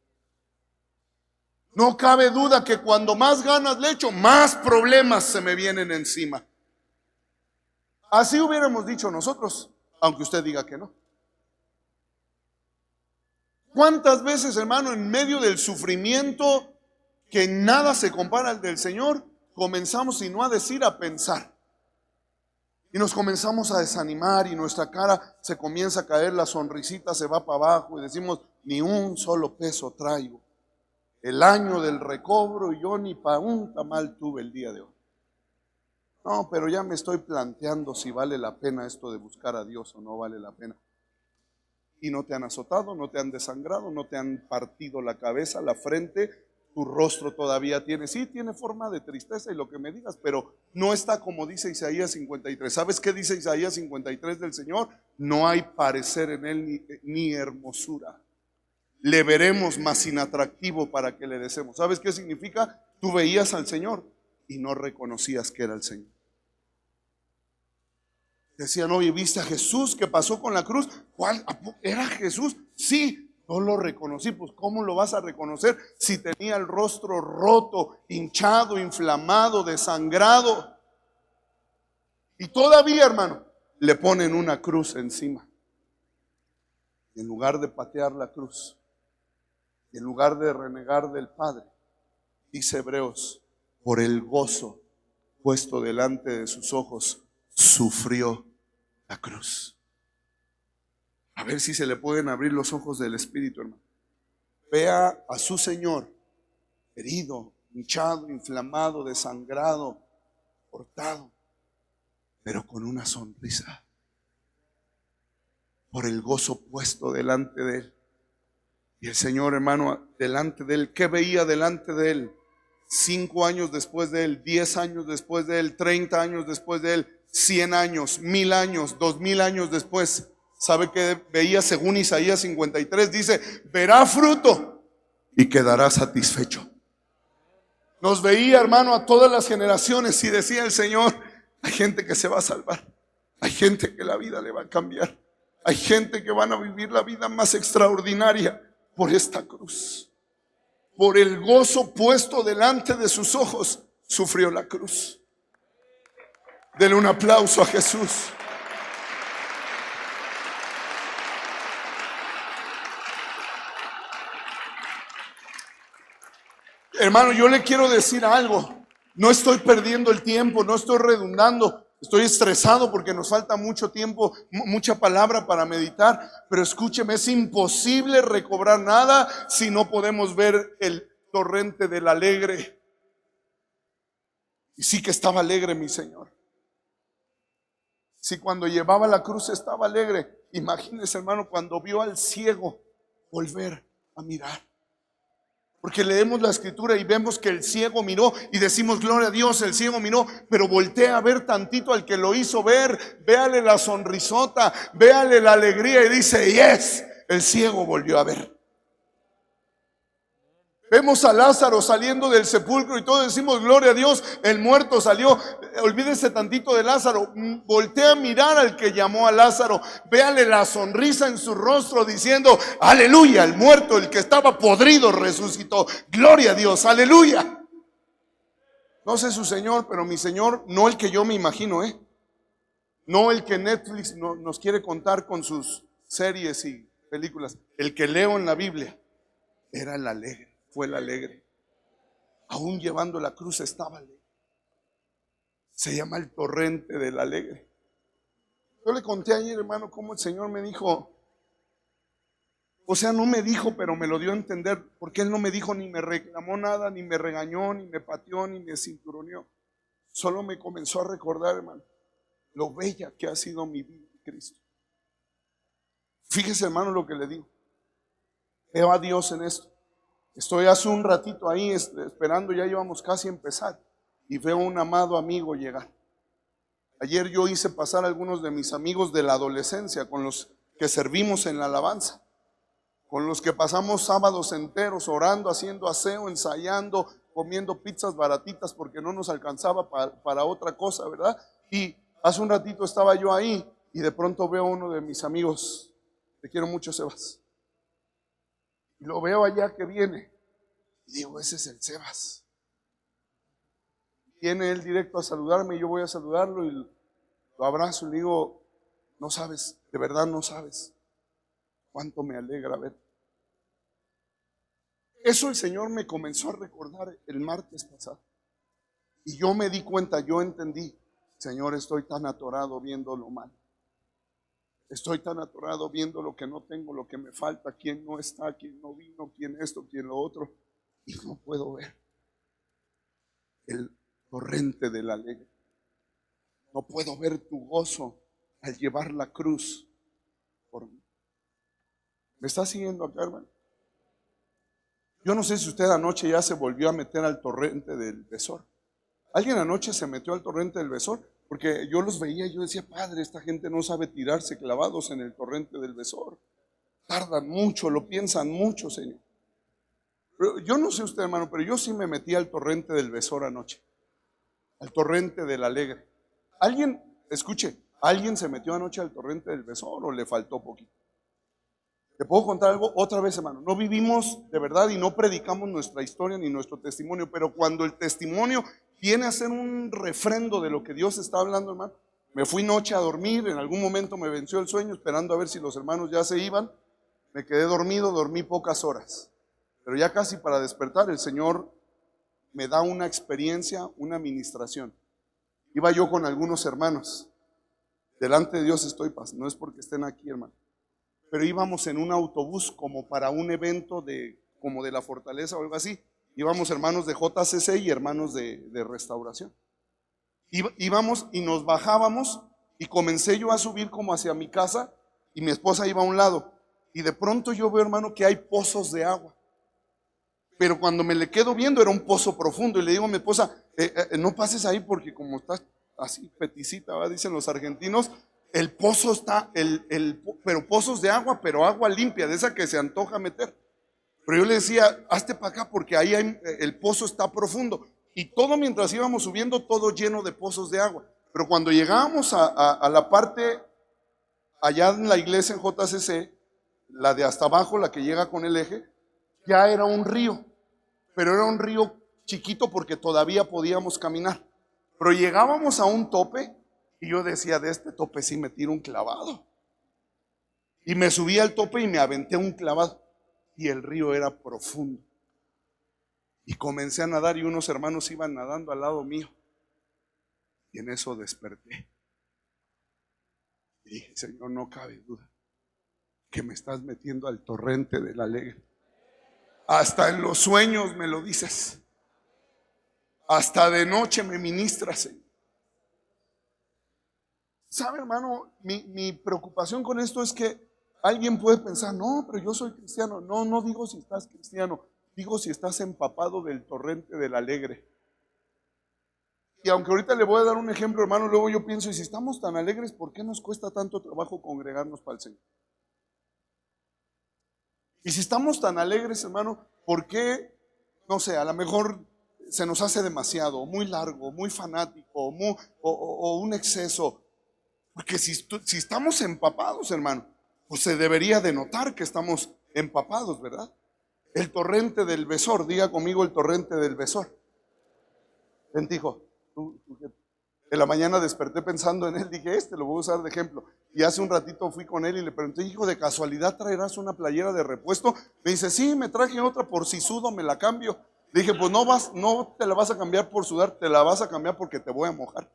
No cabe duda que cuando más ganas le echo, más problemas se me vienen encima. Así hubiéramos dicho nosotros, aunque usted diga que no. ¿Cuántas veces, hermano, en medio del sufrimiento que nada se compara al del Señor, comenzamos, si no a decir, a pensar? Y nos comenzamos a desanimar y nuestra cara se comienza a caer, la sonrisita se va para abajo y decimos, ni un solo peso traigo. El año del recobro y yo ni para un tamal tuve el día de hoy. No, pero ya me estoy planteando si vale la pena esto de buscar a Dios o no vale la pena. Y no te han azotado, no te han desangrado, no te han partido la cabeza, la frente, tu rostro todavía tiene, sí, tiene forma de tristeza y lo que me digas, pero no está como dice Isaías 53. ¿Sabes qué dice Isaías 53 del Señor? No hay parecer en él ni hermosura. Le veremos más sin atractivo para que le deseemos. ¿Sabes qué significa? Tú veías al Señor y no reconocías que era el Señor. Decían, oye, ¿viste a Jesús que pasó con la cruz? ¿Cuál? ¿Era Jesús? Sí, no lo reconocí. Pues ¿cómo lo vas a reconocer si tenía el rostro roto, hinchado, inflamado, desangrado? Y todavía, hermano, le ponen una cruz encima. Y en lugar de patear la cruz, y en lugar de renegar del Padre, dice Hebreos, por el gozo puesto delante de sus ojos, sufrió la cruz. A ver si se le pueden abrir los ojos del Espíritu, hermano. Vea a su Señor herido, hinchado, inflamado, desangrado, cortado, pero con una sonrisa, por el gozo puesto delante de él. Y el Señor, hermano, delante de él, ¿qué veía delante de él? 5 años después de él, 10 años después de él, 30 años después de él, 100 años, 1000 años, 2000 años después. ¿Sabe qué veía según Isaías 53? Dice, verá fruto y quedará satisfecho. Nos veía, hermano, a todas las generaciones y decía el Señor, hay gente que se va a salvar, hay gente que la vida le va a cambiar, hay gente que van a vivir la vida más extraordinaria por esta cruz. Por el gozo puesto delante de sus ojos, sufrió la cruz. Denle un aplauso a Jesús. Hermano, yo le quiero decir algo. No estoy perdiendo el tiempo, no estoy redundando. Estoy estresado porque nos falta mucho tiempo, mucha palabra para meditar. Pero escúcheme, es imposible recobrar nada si no podemos ver el torrente del alegre. Y sí que estaba alegre mi Señor. Si cuando llevaba la cruz estaba alegre, imagínese, hermano, cuando vio al ciego volver a mirar. Porque leemos la escritura y vemos que el ciego miró y decimos, gloria a Dios, el ciego miró, pero voltea a ver tantito al que lo hizo ver, véale la sonrisota, véale la alegría y dice, yes, el ciego volvió a ver. Vemos a Lázaro saliendo del sepulcro y todos decimos, gloria a Dios, el muerto salió. Olvídese tantito de Lázaro, voltea a mirar al que llamó a Lázaro, véale la sonrisa en su rostro diciendo, aleluya, el muerto, el que estaba podrido resucitó, gloria a Dios, aleluya. No sé su Señor, pero mi Señor, no el que yo me imagino, no el que Netflix nos quiere contar con sus series y películas, el que leo en la Biblia, era el alegre. Fue el alegre. Aún llevando la cruz estaba alegre. Se llama el torrente del alegre. Yo le conté ayer, hermano, cómo el Señor me dijo, o sea, no me dijo, pero me lo dio a entender, porque Él no me dijo ni me reclamó nada, ni me regañó, ni me pateó, ni me cinturoneó. Solo me comenzó a recordar, hermano, lo bella que ha sido mi vida en Cristo. Fíjese, hermano, lo que le digo. Veo a Dios en esto. Estoy hace un ratito ahí esperando, ya íbamos casi a empezar, y veo a un amado amigo llegar. Ayer yo hice pasar a algunos de mis amigos de la adolescencia con los que servimos en la alabanza, con los que pasamos sábados enteros orando, haciendo aseo, ensayando, comiendo pizzas baratitas porque no nos alcanzaba para otra cosa, ¿verdad? Y hace un ratito estaba yo ahí y de pronto veo a uno de mis amigos, te quiero mucho, Sebas, y lo veo allá que viene y digo, ese es el Sebas. Viene él directo a saludarme y yo voy a saludarlo y lo abrazo y le digo, no sabes, de verdad no sabes cuánto me alegra ver. Eso el Señor me comenzó a recordar el martes pasado. Y yo me di cuenta, yo entendí, Señor, estoy tan atorado viendo lo malo. Estoy tan atorado viendo lo que no tengo, lo que me falta, quién no está, quién no vino, quién esto, quién lo otro. Y no puedo ver el torrente de la alegría. No puedo ver tu gozo al llevar la cruz por mí. ¿Me está siguiendo acá, hermano? Yo no sé si usted anoche ya se volvió a meter al torrente del Besor. ¿Alguien anoche se metió al torrente del Besor? Porque yo los veía y yo decía, Padre, esta gente no sabe tirarse clavados en el torrente del Besor. Tardan mucho, lo piensan mucho, Señor. Pero yo no sé usted, hermano, pero yo sí me metí al torrente del Besor anoche. Al torrente del alegre. ¿Alguien, escuche, alguien se metió anoche al torrente del Besor o le faltó poquito? ¿Te puedo contar algo? Otra vez, hermano, no vivimos de verdad y no predicamos nuestra historia ni nuestro testimonio, pero cuando el testimonio viene a ser un refrendo de lo que Dios está hablando, hermano, me fui noche a dormir, en algún momento me venció el sueño, esperando a ver si los hermanos ya se iban, me quedé dormido, dormí pocas horas, pero ya casi para despertar el Señor me da una experiencia, una administración. Iba yo con algunos hermanos, delante de Dios estoy paz, no es porque estén aquí, hermano. Pero íbamos en un autobús como para un evento como de la Fortaleza o algo así. Íbamos hermanos de JCC y hermanos de Restauración. Íbamos y nos bajábamos y comencé yo a subir como hacia mi casa y mi esposa iba a un lado. Y de pronto yo veo, hermano, que hay pozos de agua. Pero cuando me le quedo viendo era un pozo profundo y le digo a mi esposa, no pases ahí porque como estás así peticita, ¿va? Dicen los argentinos. El pozo está, pero pozos de agua, pero agua limpia, de esa que se antoja meter. Pero yo le decía, hazte para acá porque ahí el pozo está profundo. Y todo mientras íbamos subiendo, todo lleno de pozos de agua. Pero cuando llegábamos a la parte, allá en la iglesia en JCC, la de hasta abajo, la que llega con el eje, ya era un río. Pero era un río chiquito porque todavía podíamos caminar. Pero llegábamos a un tope. Y yo decía, de este tope sí me tiro un clavado. Y me subí al tope y me aventé un clavado. Y el río era profundo. Y comencé a nadar y unos hermanos iban nadando al lado mío. Y en eso desperté. Y dije, Señor, no cabe duda que me estás metiendo al torrente de la alegre. Hasta en los sueños me lo dices. Hasta de noche me ministras, Señor. ¿Sabe, hermano? Mi preocupación con esto es que alguien puede pensar, no, pero yo soy cristiano. No, no digo si estás cristiano, digo si estás empapado del torrente del alegre. Y aunque ahorita le voy a dar un ejemplo, hermano, luego yo pienso, y si estamos tan alegres, ¿por qué nos cuesta tanto trabajo congregarnos para el Señor? Y si estamos tan alegres, hermano, ¿por qué, no sé, a lo mejor se nos hace demasiado, muy largo, muy fanático, o un exceso? Porque si estamos empapados, hermano, pues se debería de notar que estamos empapados, ¿verdad? El torrente del Besor, diga conmigo el torrente del Besor. Vente, hijo, en la mañana desperté pensando en él, dije, lo voy a usar de ejemplo. Y hace un ratito fui con él y le pregunté, hijo, ¿de casualidad traerás una playera de repuesto? Me dice, sí, me traje otra por si sudo, me la cambio. Le dije, pues no te la vas a cambiar por sudar, te la vas a cambiar porque te voy a mojar.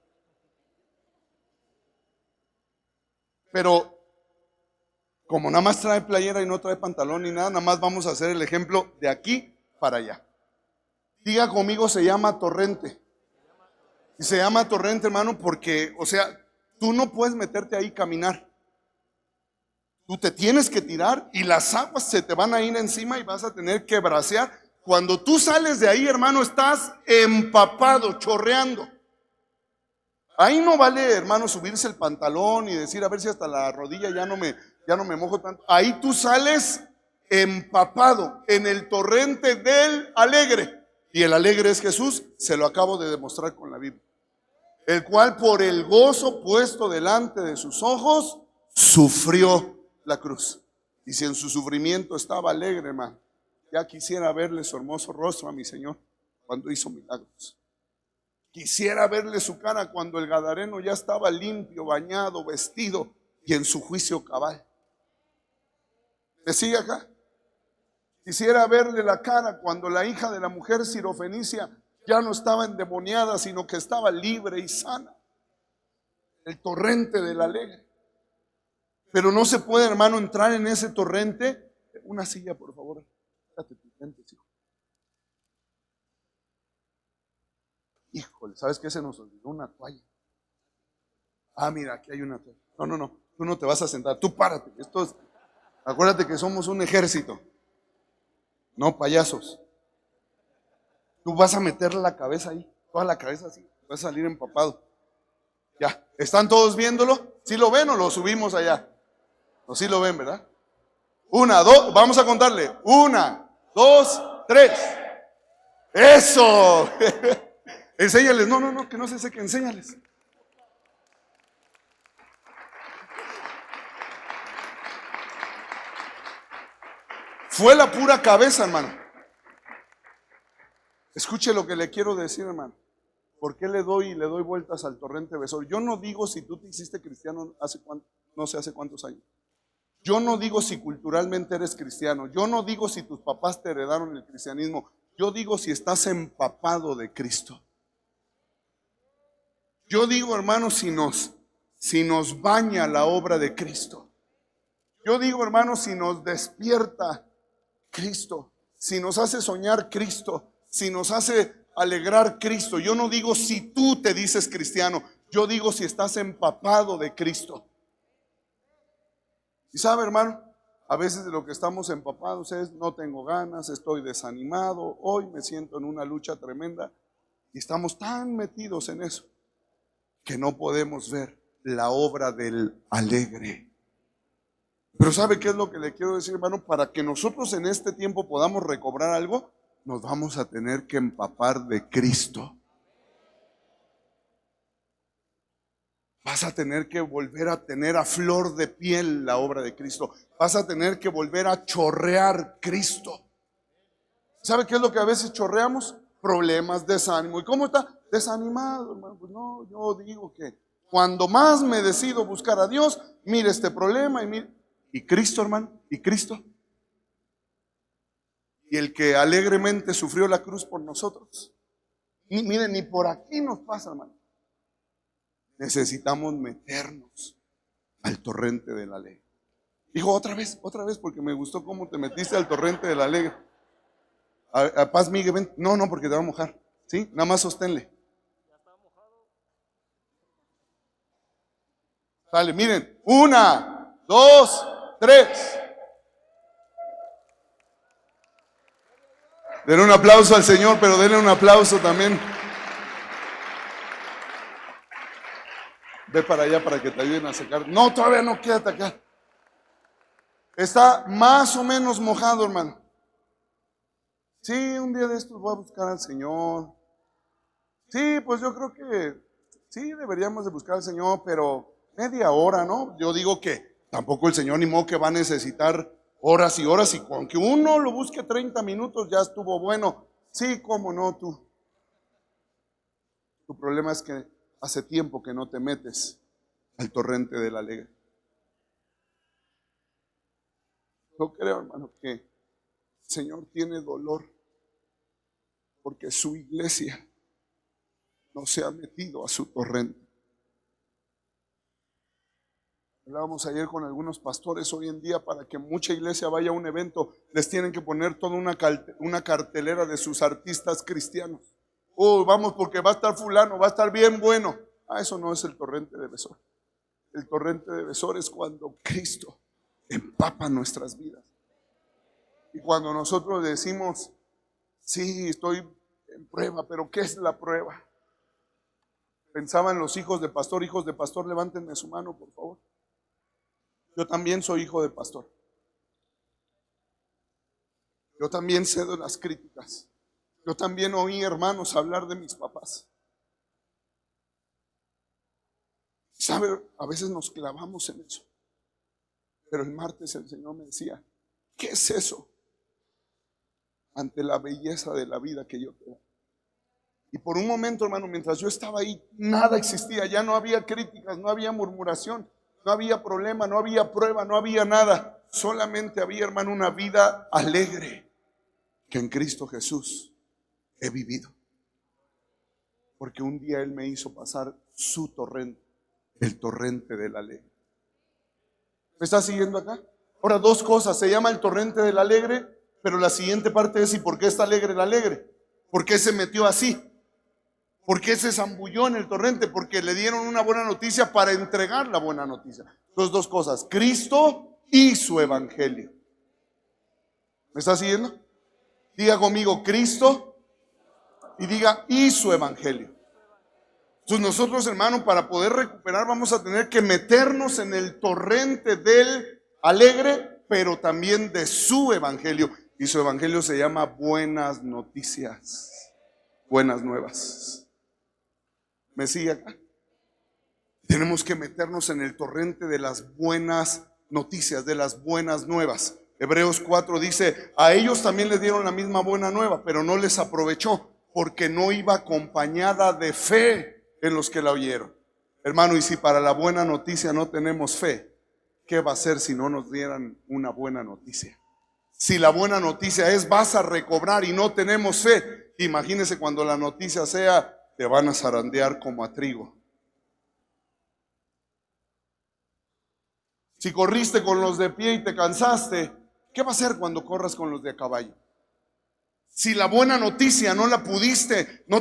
Pero como nada más trae playera y no trae pantalón ni nada, nada más vamos a hacer el ejemplo de aquí para allá. Diga conmigo, se llama torrente. Y se llama torrente, hermano, porque, o sea, tú no puedes meterte ahí y caminar. Tú te tienes que tirar y las aguas se te van a ir encima y vas a tener que bracear. Cuando tú sales de ahí, hermano, estás empapado, chorreando. Ahí no vale, hermano, subirse el pantalón y decir a ver si hasta la rodilla ya no me mojo tanto. Ahí tú sales empapado en el torrente del alegre. Y el alegre es Jesús, se lo acabo de demostrar con la Biblia. El cual por el gozo puesto delante de sus ojos, sufrió la cruz. Y si en su sufrimiento estaba alegre, hermano, ya quisiera verle su hermoso rostro a mi Señor cuando hizo milagros. Quisiera verle su cara cuando el gadareno ya estaba limpio, bañado, vestido y en su juicio cabal. ¿Me sigue acá? Quisiera verle la cara cuando la hija de la mujer sirofenicia ya no estaba endemoniada, sino que estaba libre y sana. El torrente del alegre. Pero no se puede, hermano, entrar en ese torrente. Una silla, por favor. Date tus lentes, hijo. Híjole, ¿sabes qué? Se nos olvidó una toalla. Ah, mira, aquí hay una toalla. No, tú no te vas a sentar, tú párate. Acuérdate que somos un ejército, no payasos. Tú vas a meter la cabeza ahí, toda la cabeza así, vas a salir empapado. Ya, ¿están todos viéndolo? ¿Sí lo ven o lo subimos allá? No, sí lo ven, ¿verdad? 1, 2, vamos a contarle. 1, 2, 3. ¡Eso! Enséñales, no, que no se seque, enséñales. Fue la pura cabeza, hermano. Escuche lo que le quiero decir, hermano. ¿Por qué le doy vueltas al torrente besor? Yo no digo si tú te hiciste cristiano no sé hace cuántos años. Yo no digo si culturalmente eres cristiano. Yo no digo si tus papás te heredaron el cristianismo. Yo digo si estás empapado de Cristo. Yo digo, hermano, si nos baña la obra de Cristo. Yo digo, hermano, si nos despierta Cristo, si nos hace soñar Cristo, si nos hace alegrar Cristo. Yo no digo si tú te dices cristiano, yo digo si estás empapado de Cristo. Y sabe, hermano, a veces de lo que estamos empapados es no tengo ganas, estoy desanimado, hoy me siento en una lucha tremenda y estamos tan metidos en eso que no podemos ver la obra del alegre. Pero ¿sabe qué es lo que le quiero decir, hermano? Para que nosotros en este tiempo podamos recobrar algo, nos vamos a tener que empapar de Cristo. Vas a tener que volver a tener a flor de piel la obra de Cristo. Vas a tener que volver a chorrear Cristo. ¿Sabe qué es lo que a veces chorreamos? Problemas, desánimo. ¿Y cómo está? Desanimado, hermano. Pues no, yo digo que cuando más me decido buscar a Dios, mire este problema y mire. ¿Y Cristo, hermano? ¿Y Cristo? Y el que alegremente sufrió la cruz por nosotros. Y miren, ni por aquí nos pasa, hermano. Necesitamos meternos al torrente de la ley. Dijo otra vez, porque me gustó cómo te metiste al torrente de la ley. A Paz, Miguel, ven. No, porque te va a mojar. ¿Sí? Nada más sosténle. Sale, miren. 1, 2, 3. Denle un aplauso al Señor, pero denle un aplauso también. Ve para allá para que te ayuden a secar. No, todavía no, quédate acá. Está más o menos mojado, hermano. Sí, un día de estos voy a buscar al Señor. Sí, pues yo creo que sí, deberíamos de buscar al Señor, pero media hora, ¿no? Yo digo que tampoco el Señor ni modo que va a necesitar horas y horas, y con que uno lo busque 30 minutos ya estuvo bueno. Sí, cómo no, tú. Tu problema es que hace tiempo que no te metes al torrente de la alegre. Yo creo, hermano, que el Señor tiene dolor porque su iglesia no se ha metido a su torrente. Hablábamos ayer con algunos pastores. Hoy en día, para que mucha iglesia vaya a un evento, les tienen que poner toda una cartelera de sus artistas cristianos. Vamos porque va a estar fulano, va a estar bien bueno. Eso no es el torrente de Besor. El torrente de Besor es cuando Cristo empapa nuestras vidas. Y cuando nosotros decimos, sí, estoy en prueba, pero ¿qué es la prueba? pensaba en los hijos de pastor, levántenme su mano, por favor. Yo también soy hijo de pastor. Yo también cedo las críticas. Yo también oí hermanos hablar de mis papás. ¿Sabe? A veces nos clavamos en eso. Pero el martes el Señor me decía, ¿qué es eso? Ante la belleza de la vida que yo tengo. Y por un momento, hermano, mientras yo estaba ahí, nada existía. Ya no había críticas, no había murmuración, no había problema, no había prueba, no había nada. Solamente había, hermano, una vida alegre que en Cristo Jesús he vivido. Porque un día Él me hizo pasar su torrente, el torrente del alegre. ¿Me está siguiendo acá? Ahora, dos cosas. Se llama el torrente del alegre, pero la siguiente parte es: ¿y por qué está alegre el alegre? ¿Por qué se metió así? ¿Por qué se zambulló en el torrente? Porque le dieron una buena noticia para entregar la buena noticia. Entonces, dos cosas: Cristo y su evangelio. ¿Me está siguiendo? Diga conmigo: Cristo, y diga: y su evangelio. Entonces nosotros, hermano, para poder recuperar vamos a tener que meternos en el torrente del alegre, pero también de su evangelio. Y su evangelio se llama buenas noticias, buenas nuevas. ¿Me sigue acá? Tenemos que meternos en el torrente de las buenas noticias, de las buenas nuevas. Hebreos 4 dice: a ellos también les dieron la misma buena nueva, pero no les aprovechó, porque no iba acompañada de fe en los que la oyeron. Hermano, y si para la buena noticia no tenemos fe, ¿qué va a ser si no nos dieran una buena noticia? Si la buena noticia es: vas a recobrar, y no tenemos fe, imagínese cuando la noticia sea: te van a zarandear como a trigo. Si corriste con los de pie y te cansaste, ¿qué va a hacer cuando corras con los de a caballo? Si la buena noticia no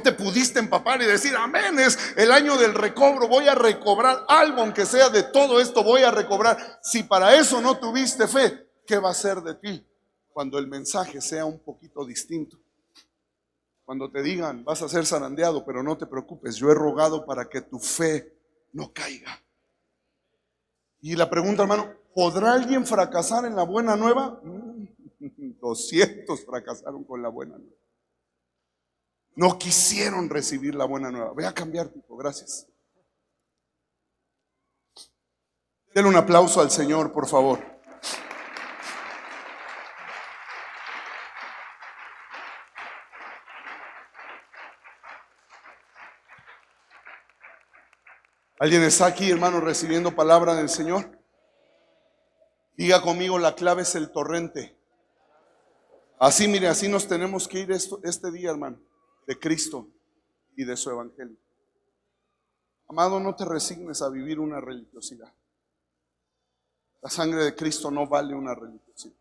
te pudiste empapar y decir: amén, es el año del recobro, voy a recobrar algo, aunque sea de todo esto, voy a recobrar. Si para eso no tuviste fe, ¿qué va a ser de ti cuando el mensaje sea un poquito distinto? Cuando te digan: vas a ser zarandeado, pero no te preocupes, yo he rogado para que tu fe no caiga. Y la pregunta, hermano: ¿podrá alguien fracasar en la buena nueva? 200 fracasaron con la buena nueva. No quisieron recibir la buena nueva. Voy a cambiar tipo, gracias. Denle un aplauso al Señor, por favor. ¿Alguien está aquí, hermano, recibiendo palabra del Señor? Diga conmigo: la clave es el torrente. Así, mire, así nos tenemos que ir este día, hermano, de Cristo y de su evangelio. Amado, no te resignes a vivir una religiosidad. La sangre de Cristo no vale una religiosidad.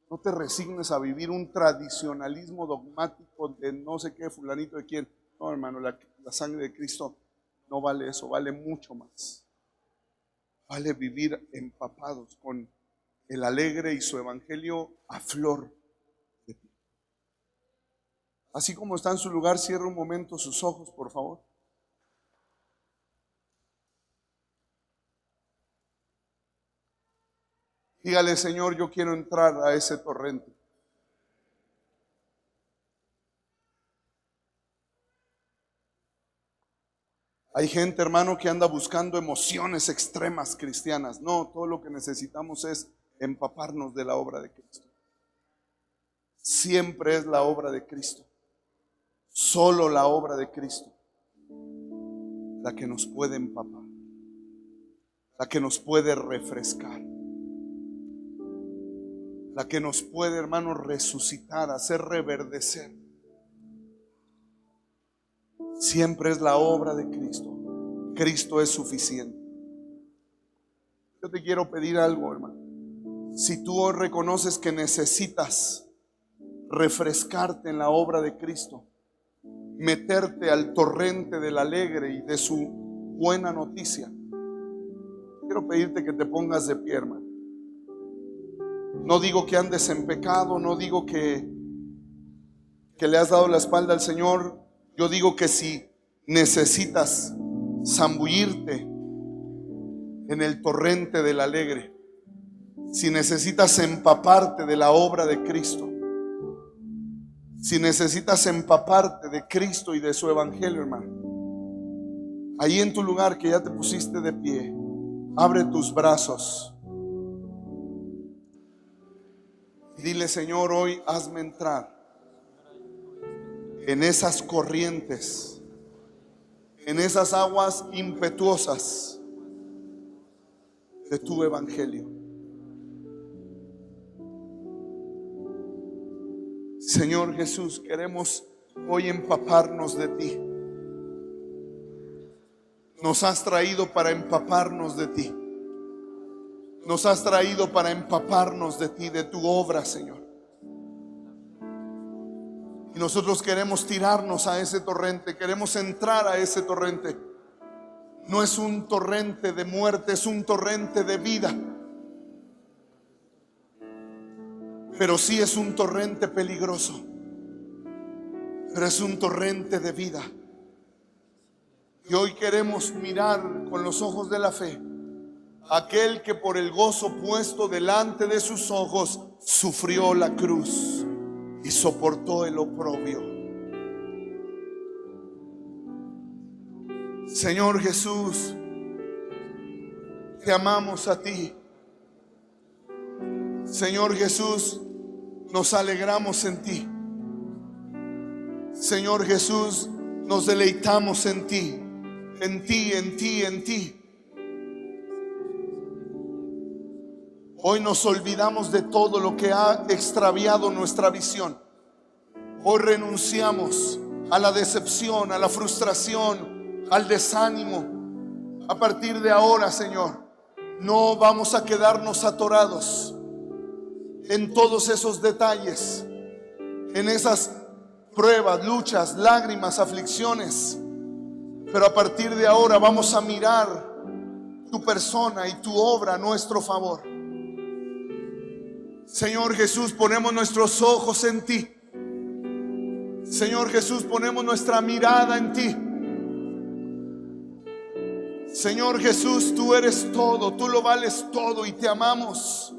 No te resignes a vivir un tradicionalismo dogmático de no sé qué, fulanito de quién. No, hermano, la sangre de Cristo no vale eso, vale mucho más. Vale vivir empapados con el alegre y su evangelio a flor de piel. Así como está en su lugar, cierre un momento sus ojos, por favor. Dígale: Señor, yo quiero entrar a ese torrente. Hay gente, hermano, que anda buscando emociones extremas cristianas. No, todo lo que necesitamos es empaparnos de la obra de Cristo. Siempre es la obra de Cristo. Solo la obra de Cristo la que nos puede empapar, la que nos puede refrescar, la que nos puede, hermano, resucitar, hacer reverdecer. Siempre es la obra de Cristo. Cristo es suficiente. Yo te quiero pedir algo, hermano. Si tú hoy reconoces que necesitas refrescarte en la obra de Cristo, meterte al torrente del alegre y de su buena noticia, quiero pedirte que te pongas de pie, hermano. No digo que andes en pecado, no digo que le has dado la espalda al Señor. Yo digo que si necesitas zambullirte en el torrente del Alegre, si necesitas empaparte de la obra de Cristo, si necesitas empaparte de Cristo y de su evangelio, hermano, ahí en tu lugar que ya te pusiste de pie, abre tus brazos y dile: Señor, hoy hazme entrar en esas corrientes, en esas aguas impetuosas de tu evangelio. Señor Jesús, queremos hoy empaparnos de ti. Nos has traído para empaparnos de ti. Nos has traído para empaparnos de ti, de tu obra, Señor. Y nosotros queremos tirarnos a ese torrente, queremos entrar a ese torrente. No es un torrente de muerte, es un torrente de vida. Pero sí es un torrente peligroso, pero es un torrente de vida. Y hoy queremos mirar con los ojos de la fe a aquel que por el gozo puesto delante de sus ojos sufrió la cruz y soportó el oprobio. Señor Jesús, te amamos a ti. Señor Jesús, nos alegramos en ti. Señor Jesús, nos deleitamos en ti, en ti, en ti, en ti. Hoy nos olvidamos de todo lo que ha extraviado nuestra visión. Hoy renunciamos a la decepción, a la frustración, al desánimo. A partir de ahora, Señor, no vamos a quedarnos atorados en todos esos detalles, en esas pruebas, luchas, lágrimas, aflicciones. Pero a partir de ahora vamos a mirar tu persona y tu obra a nuestro favor. Señor Jesús, ponemos nuestros ojos en ti. Señor Jesús, ponemos nuestra mirada en ti. Señor Jesús, tú eres todo, tú lo vales todo y te amamos.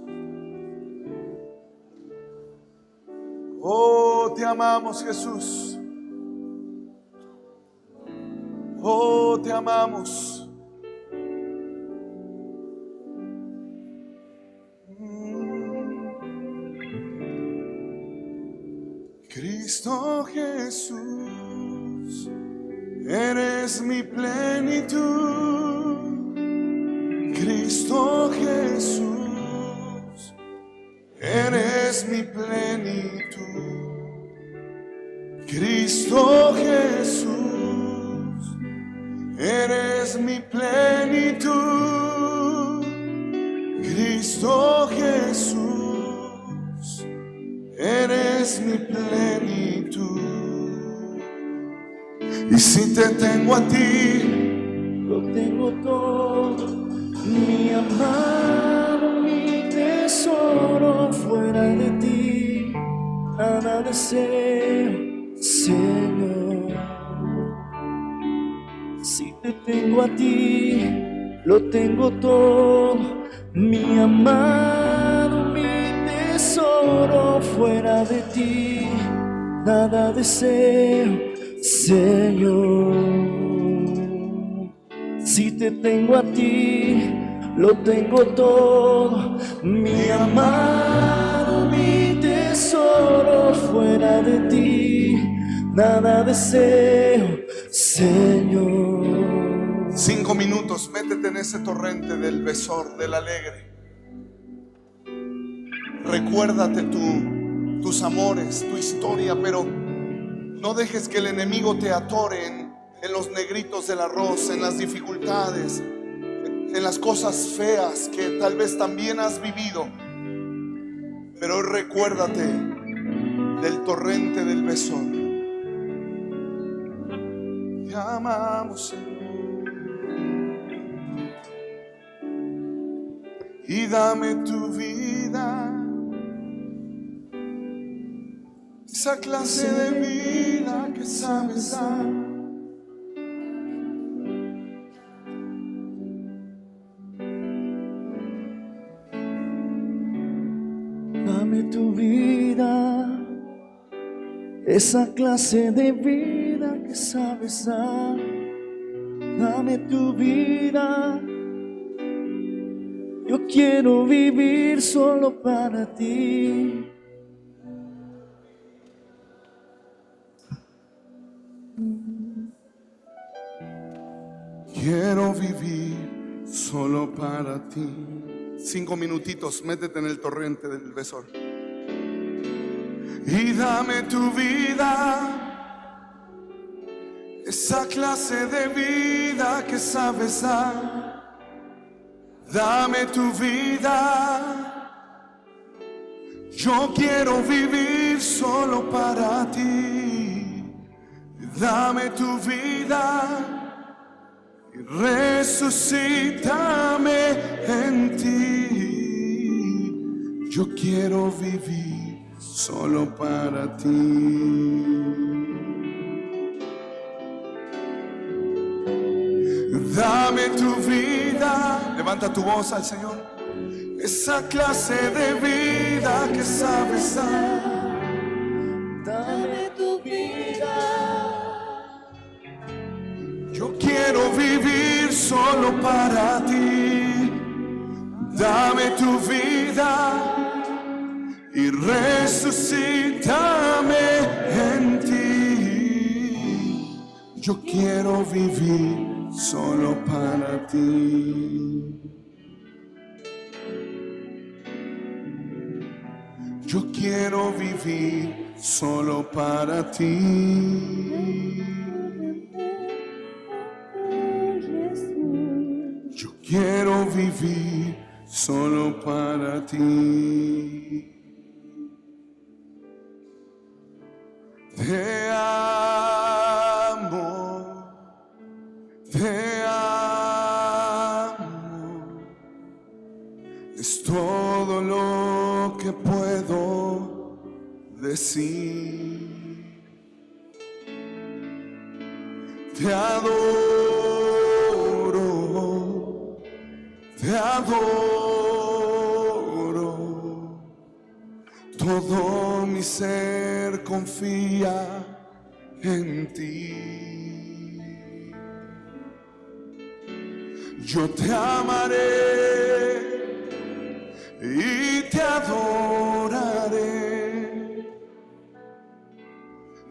Oh, te amamos, Jesús. Oh, te amamos. Cristo Jesús, eres mi plenitud. Cristo Jesús, eres mi plenitud. Cristo Jesús, eres mi plenitud. Cristo Jesús, eres mi plenitud. Y si te tengo a ti, lo tengo todo, mi amado, mi tesoro. Fuera de ti nada deseo, Señor. Si te tengo a ti, lo tengo todo, mi amado, mi tesoro. Fuera de ti nada deseo, Señor. Si te tengo a ti, lo tengo todo, mi amado, mi tesoro. Fuera de ti nada deseo, Señor. 5 minutos, métete en ese torrente del Besor, del Alegre. Recuérdate tus amores, tu historia, pero no dejes que el enemigo te atore en los negritos del arroz, en las dificultades, en las cosas feas que tal vez también has vivido. Pero hoy recuérdate del torrente del Besor. Te amamos, Señor. Y dame tu vida. esa clase de vida que sabes dar. Dame tu vida, esa clase de vida que sabes dar. Dame tu vida, yo quiero vivir solo para ti. Quiero vivir solo para ti. 5 minutitos, métete en el torrente del Besor. Y dame tu vida, esa clase de vida que sabes dar. Dame tu vida, yo quiero vivir solo para ti. Dame tu vida y resucítame en ti. Yo quiero vivir solo para ti. Dame tu vida, levanta tu voz al Señor. Esa clase de vida que sabes dar. Dame tu vida, Yo quiero vivir solo para ti. Dame tu vida y resucítame en ti. Yo quiero vivir solo para ti. Yo quiero vivir solo para ti. Yo quiero vivir solo para ti. Te amo, te amo. Es todo lo que puedo decir. Te adoro, te adoro. Todo mi ser confía en ti. Yo te amaré y te adoraré.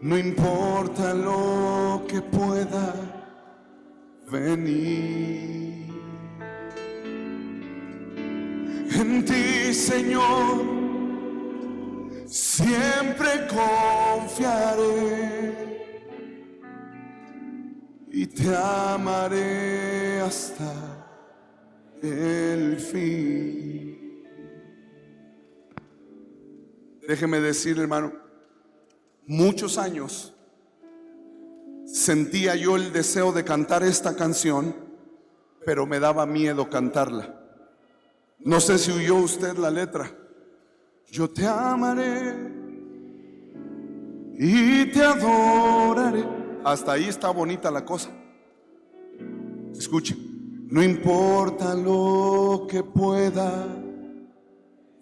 No importa lo que pueda venir. En ti, Señor, siempre confiaré y te amaré hasta el fin. Déjeme decir, hermano, muchos años sentía yo el deseo de cantar esta canción, pero me daba miedo cantarla. No sé si oyó usted la letra. Yo te amaré y te adoraré. Hasta ahí está bonita la cosa. Escuche, no importa lo que pueda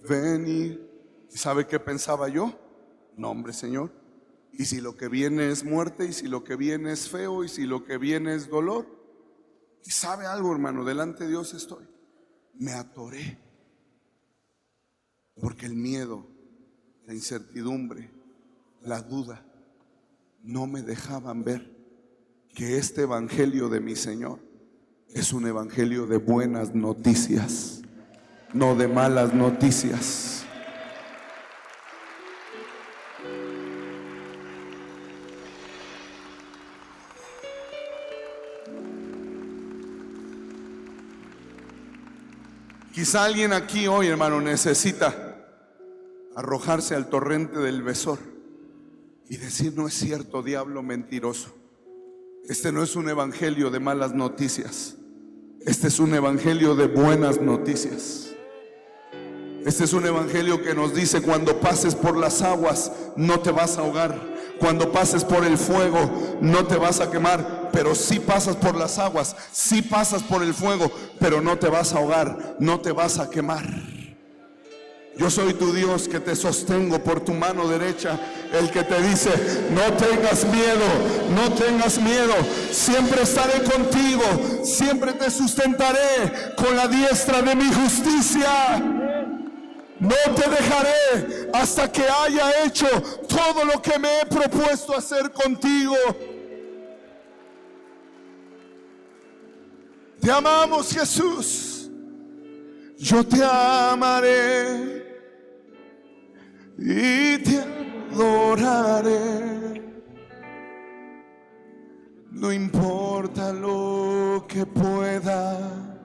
venir. ¿Y sabe qué pensaba yo? No, hombre, Señor, y si lo que viene es muerte, y si lo que viene es feo, y si lo que viene es dolor. Y sabe algo, hermano, delante de Dios estoy. Me atoré, porque el miedo, la incertidumbre, la duda no me dejaban ver que este evangelio de mi Señor es un evangelio de buenas noticias, no de malas noticias. Quizá alguien aquí hoy, hermano, necesita arrojarse al torrente del Besor y decir: no es cierto, diablo mentiroso. Este no es un evangelio de malas noticias. Este es un evangelio de buenas noticias. Este es un evangelio que nos dice: cuando pases por las aguas no te vas a ahogar, cuando pases por el fuego no te vas a quemar. Pero si pasas por las aguas, si pasas por el fuego, pero no te vas a ahogar, no te vas a quemar. Yo soy tu Dios, que te sostengo por tu mano derecha, el que te dice: no tengas miedo, no tengas miedo, siempre estaré contigo, siempre te sustentaré con la diestra de mi justicia. No te dejaré hasta que haya hecho todo lo que me he propuesto hacer contigo. Te amamos, Jesús. Yo te amaré y te adoraré. No importa lo que pueda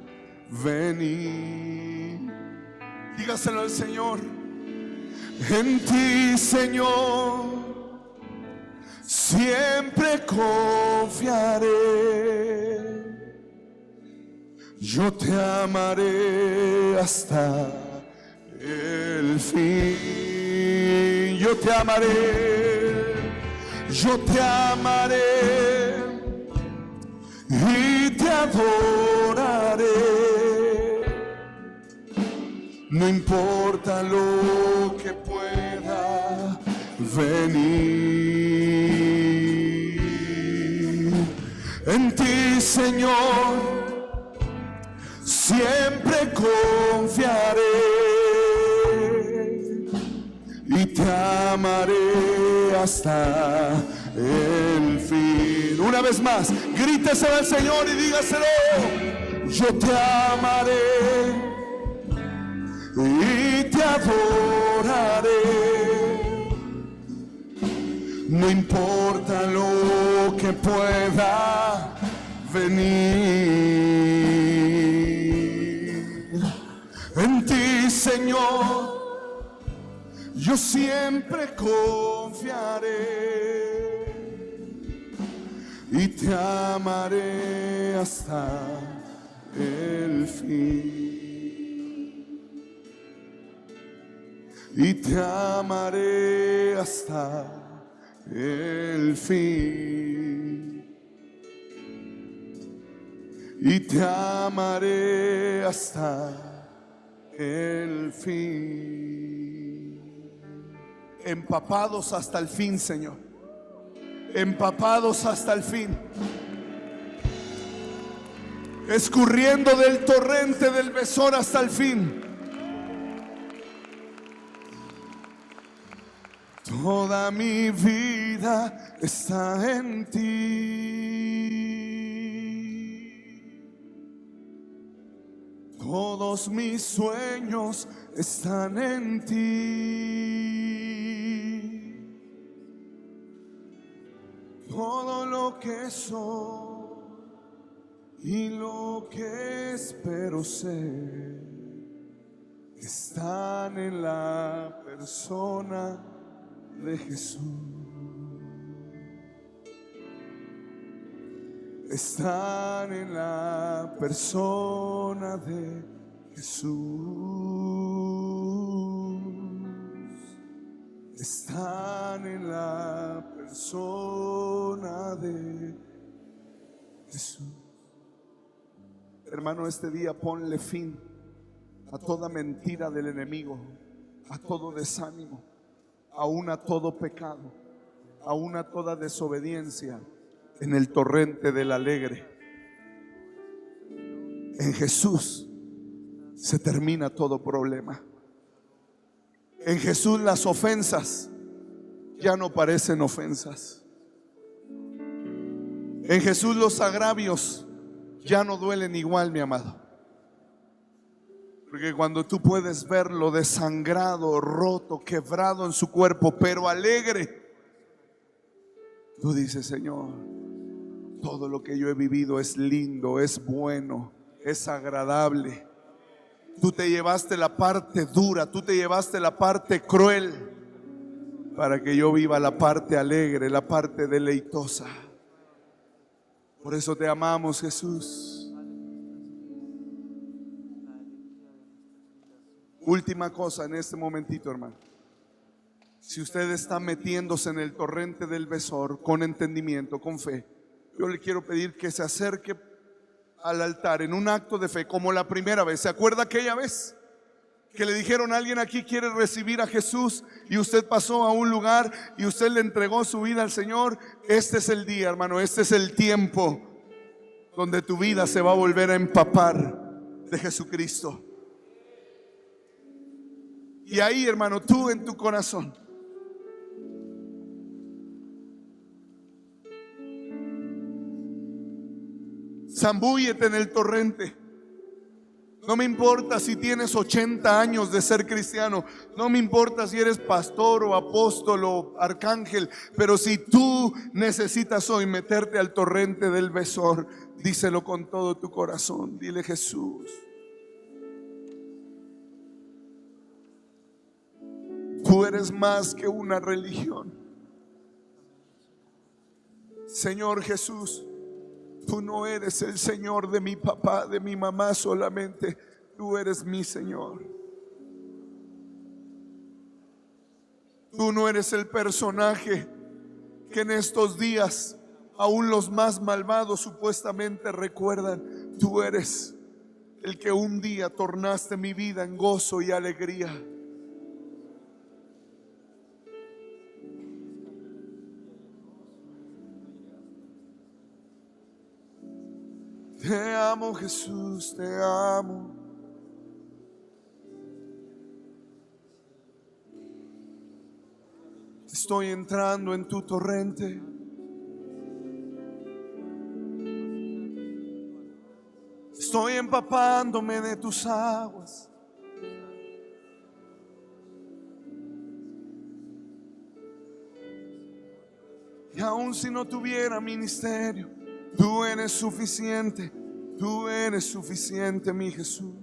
venir. Dígaselo al Señor. En ti, Señor, siempre confiaré. Yo te amaré hasta el fin. Yo te amaré, yo te amaré y te adoraré. No importa lo que pueda venir. En ti, Señor, siempre confiaré y te amaré hasta el fin. Una vez más, gríteselo al Señor y dígaselo: yo te amaré y te adoraré. No importa lo que pueda venir. En ti, Señor, yo siempre confiaré y te amaré hasta el fin. Y te amaré hasta el fin. Y te amaré hasta el fin. Empapados hasta el fin, Señor. Empapados hasta el fin. Escurriendo del torrente del Besor hasta el fin. Toda mi vida está en ti. Todos mis sueños están en ti. Todo lo que soy y lo que espero ser están en la persona de Jesús. Están en la persona de Jesús. Están en la persona de Jesús. Hermano, este día ponle fin a toda mentira del enemigo, a todo desánimo, aún a todo pecado, aún a toda desobediencia, en el torrente del alegre. En Jesús se termina todo problema. En Jesús las ofensas ya no parecen ofensas. En Jesús los agravios ya no duelen igual, mi amado. Porque cuando tú puedes verlo desangrado, roto, quebrado en su cuerpo, pero alegre, tú dices: Señor, todo lo que yo he vivido es lindo, es bueno, es agradable. Tú te llevaste la parte dura, tú te llevaste la parte cruel, para que yo viva la parte alegre, la parte deleitosa. Por eso te amamos, Jesús. Última cosa en este momentito, hermano. Si usted está metiéndose en el torrente del Besor con entendimiento, con fe, yo le quiero pedir que se acerque al altar en un acto de fe, como la primera vez. ¿Se acuerda aquella vez que le dijeron: alguien aquí quiere recibir a Jesús? Y usted pasó a un lugar y usted le entregó su vida al Señor. Este es el día, hermano, este es el tiempo donde tu vida se va a volver a empapar de Jesucristo. Y ahí, hermano, tú en tu corazón, zambúllete en el torrente. No me importa si tienes 80 años de ser cristiano, no me importa si eres pastor o apóstol o arcángel, pero si tú necesitas hoy meterte al torrente del Besor, díselo con todo tu corazón. Dile: Jesús, tú eres más que una religión. Señor Jesús, tú no eres el Señor de mi papá, de mi mamá solamente. Tú eres mi Señor. Tú no eres el personaje que en estos días aún los más malvados supuestamente recuerdan. Tú eres el que un día tornaste mi vida en gozo y alegría. Te amo, Jesús, te amo. Estoy entrando en tu torrente. Estoy empapándome de tus aguas. Y aun si no tuviera ministerio, tú eres suficiente. Tú eres suficiente, mi Jesús.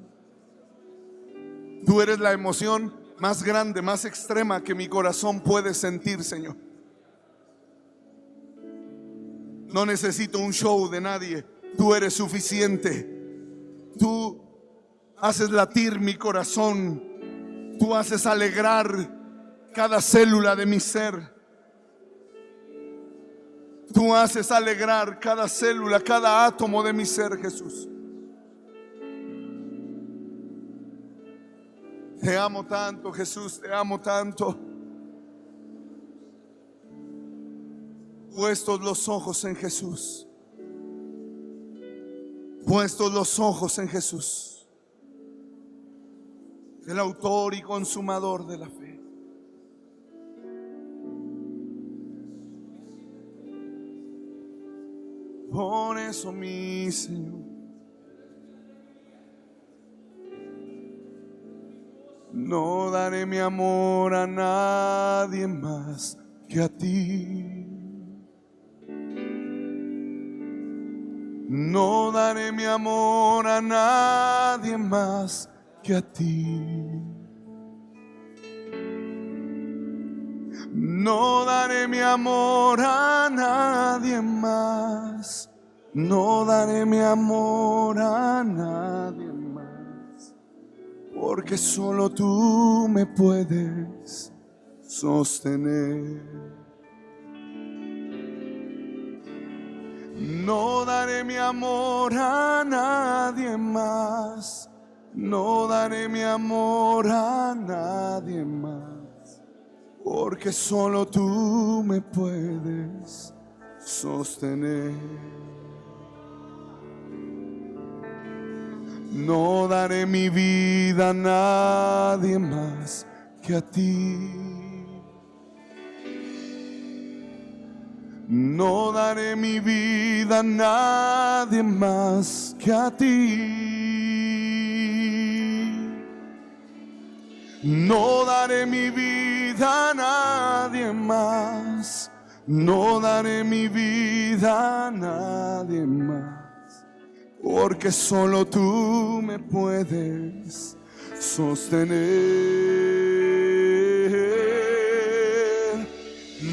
Tú eres la emoción más grande, más extrema que mi corazón puede sentir, Señor. No necesito un show de nadie. Tú eres suficiente. Tú haces latir mi corazón. Tú haces alegrar cada célula de mi ser. Tú haces alegrar cada célula, cada átomo de mi ser, Jesús. Te amo tanto, Jesús, te amo tanto. Puestos los ojos en Jesús. Puestos los ojos en Jesús, el autor y consumador de la fe. Por eso, mi Señor, no daré mi amor a nadie más que a ti. No daré mi amor a nadie más que a ti. No daré mi amor a nadie más. No daré mi amor a nadie más. Porque solo tú me puedes sostener. No daré mi amor a nadie más. No daré mi amor a nadie más. Porque solo tú me puedes sostener. No daré mi vida a nadie más que a ti. No daré mi vida a nadie más que a ti. No daré mi vida a nadie más. No daré mi vida a nadie más. Porque solo tú me puedes sostener.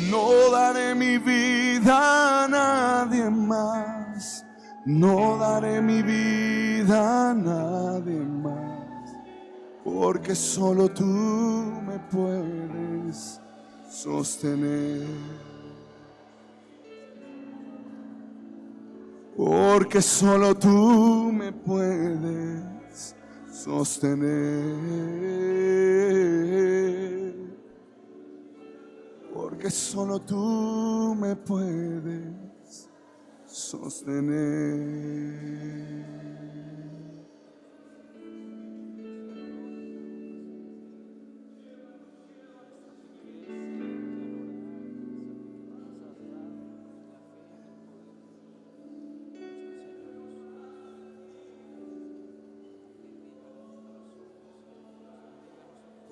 No daré mi vida a nadie más. No daré mi vida a nadie más. Porque porque solo tú me puedes sostener. Porque solo tú me puedes sostener. Porque solo tú me puedes sostener.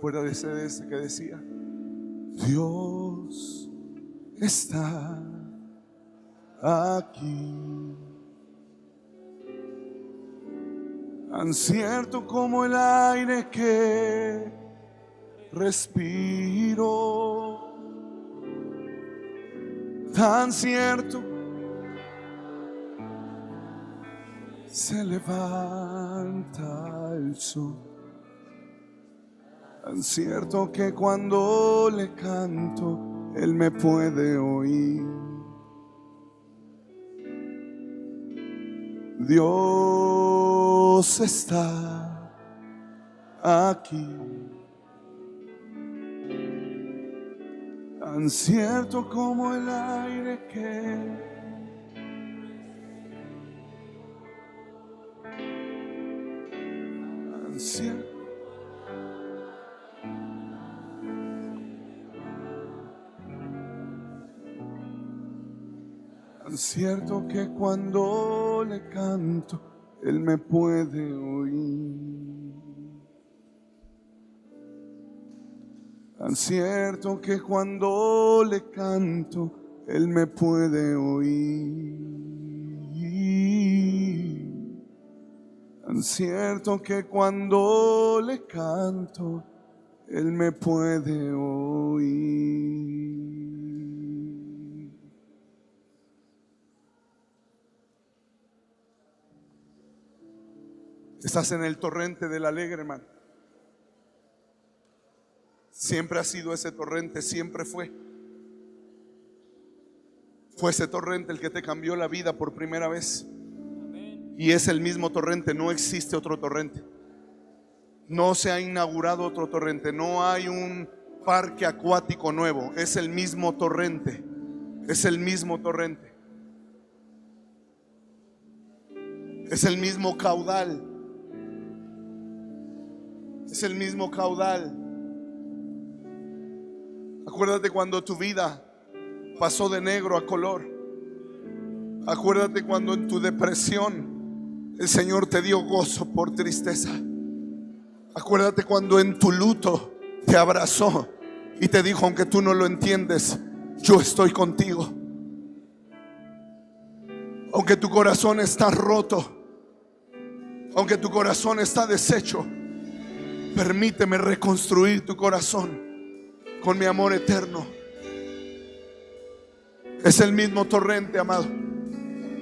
Fuera de ese que decía: Dios está aquí, tan cierto como el aire que respiro, tan cierto se levanta el sol, tan cierto que cuando le canto Él me puede oír. Dios está aquí, tan cierto como el aire que tan cierto. Tan cierto que cuando le canto Él me puede oír. Tan cierto que cuando le canto Él me puede oír. Tan cierto que cuando le canto Él me puede oír. Estás en el torrente del alegre, hermano. Siempre ha sido ese torrente, siempre fue. Fue ese torrente el que te cambió la vida por primera vez. Y es el mismo torrente, no existe otro torrente. No se ha inaugurado otro torrente, no hay un parque acuático nuevo. Es el mismo torrente, es el mismo torrente. Es el mismo caudal. Es el mismo caudal. Acuérdate cuando tu vida pasó de negro a color. Acuérdate cuando en tu depresión el Señor te dio gozo por tristeza. Acuérdate cuando en tu luto te abrazó y te dijo: aunque tú no lo entiendes, yo estoy contigo. Aunque tu corazón está roto, aunque tu corazón está deshecho, permíteme reconstruir tu corazón con mi amor eterno. Es el mismo torrente, amado.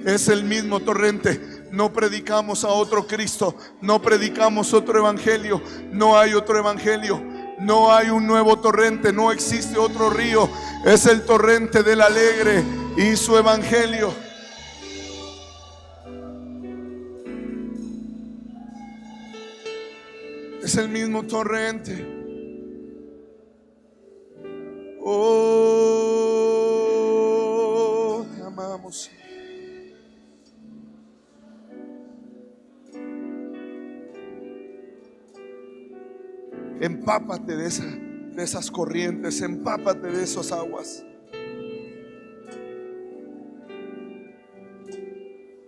Es el mismo torrente. No predicamos a otro Cristo, no predicamos otro evangelio. No hay otro evangelio, no hay un nuevo torrente, no existe otro río. Es el torrente del alegre y su evangelio. Es el mismo torrente. Oh, te amamos. Empápate de esas corrientes, empápate de esas aguas.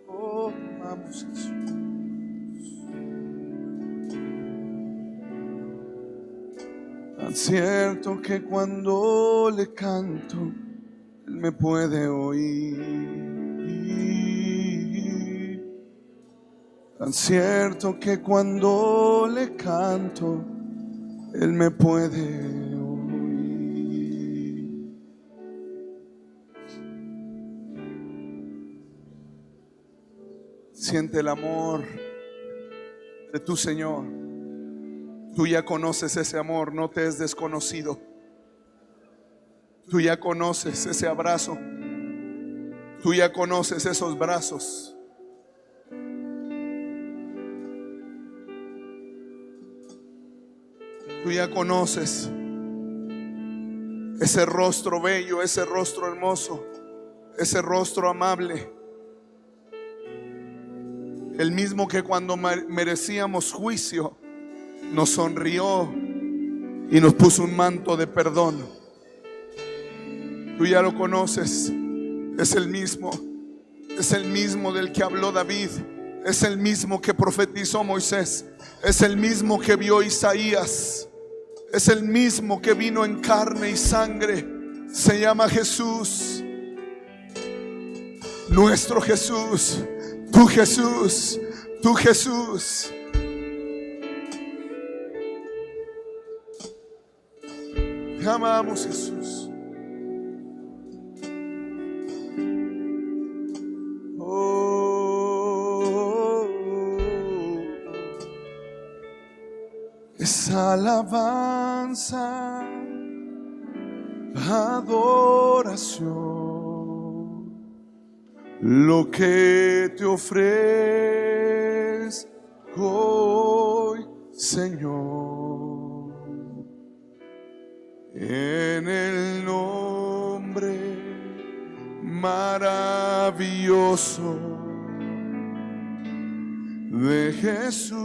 Oh, te amamos, Jesús. Tan cierto que cuando le canto Él me puede oír. Tan cierto que cuando le canto Él me puede oír. Siente el amor de tu Señor. Tú ya conoces ese amor, no te es desconocido. Tú ya conoces ese abrazo. Tú ya conoces esos brazos. Tú ya conoces ese rostro bello, ese rostro hermoso, ese rostro amable. El mismo que cuando merecíamos juicio nos sonrió y nos puso un manto de perdón. Tú ya lo conoces. Es el mismo del que habló David. Es el mismo que profetizó Moisés. Es el mismo que vio Isaías. Es el mismo que vino en carne y sangre. Se llama Jesús. Nuestro Jesús. Tu Jesús. Tu Jesús. Te amamos, Jesús. Esa alabanza, adoración, lo que te ofrezco hoy, Señor, en el nombre maravilloso de Jesús.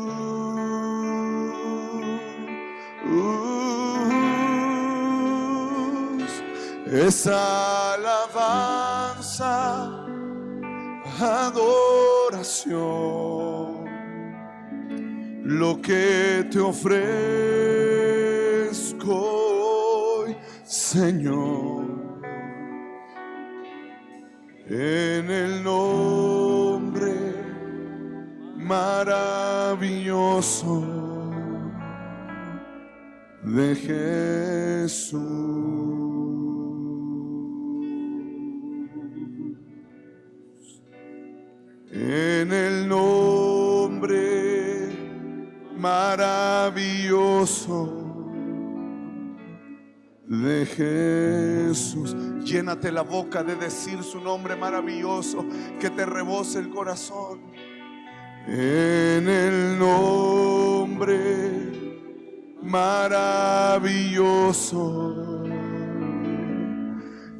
Esa alabanza, adoración, lo que te ofrezco hoy, Señor, en el nombre maravilloso de Jesús. En el nombre maravilloso de Jesús. Llénate la boca de decir su nombre maravilloso, que te rebose el corazón. En el nombre maravilloso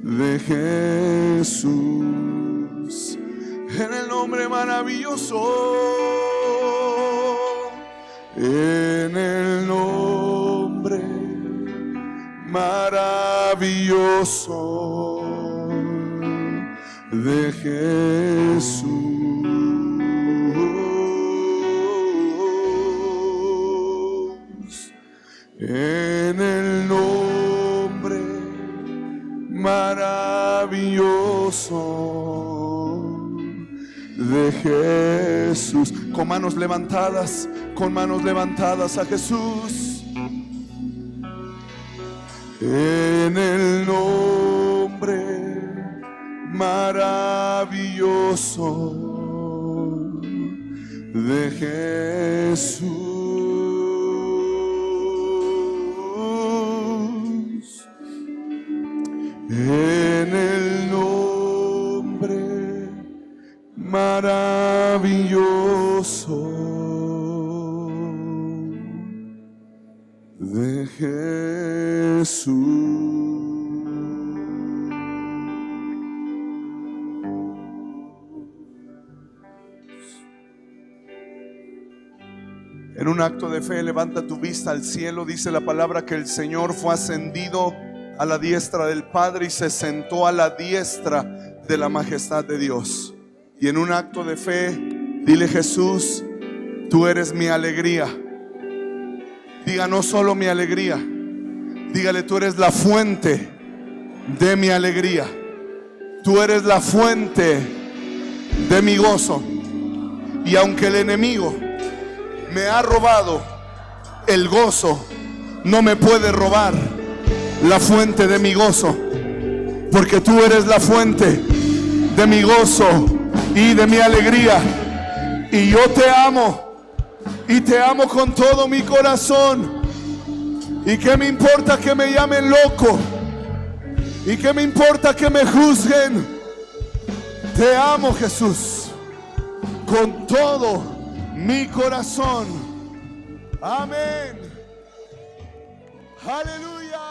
de Jesús. En el nombre maravilloso, en el nombre maravilloso de Jesús. En el nombre maravilloso de Jesús. Con manos levantadas a Jesús. En el nombre maravilloso de Jesús. En el nombre maravilloso de Jesús. En un acto de fe, levanta tu vista al cielo. Dice la palabra que el Señor fue ascendido a la diestra del Padre y se sentó a la diestra de la majestad de Dios. Y en un acto de fe, dile: Jesús, tú eres mi alegría. Diga: no solo mi alegría, dígale: tú eres la fuente de mi alegría. Tú eres la fuente de mi gozo. Y aunque el enemigo me ha robado el gozo, no me puede robar la fuente de mi gozo, porque tú eres la fuente de mi gozo y de mi alegría. Y yo te amo, y te amo con todo mi corazón. ¿Y qué me importa que me llamen loco? ¿Y qué me importa que me juzguen? Te amo, Jesús, con todo mi corazón. Amén. Aleluya.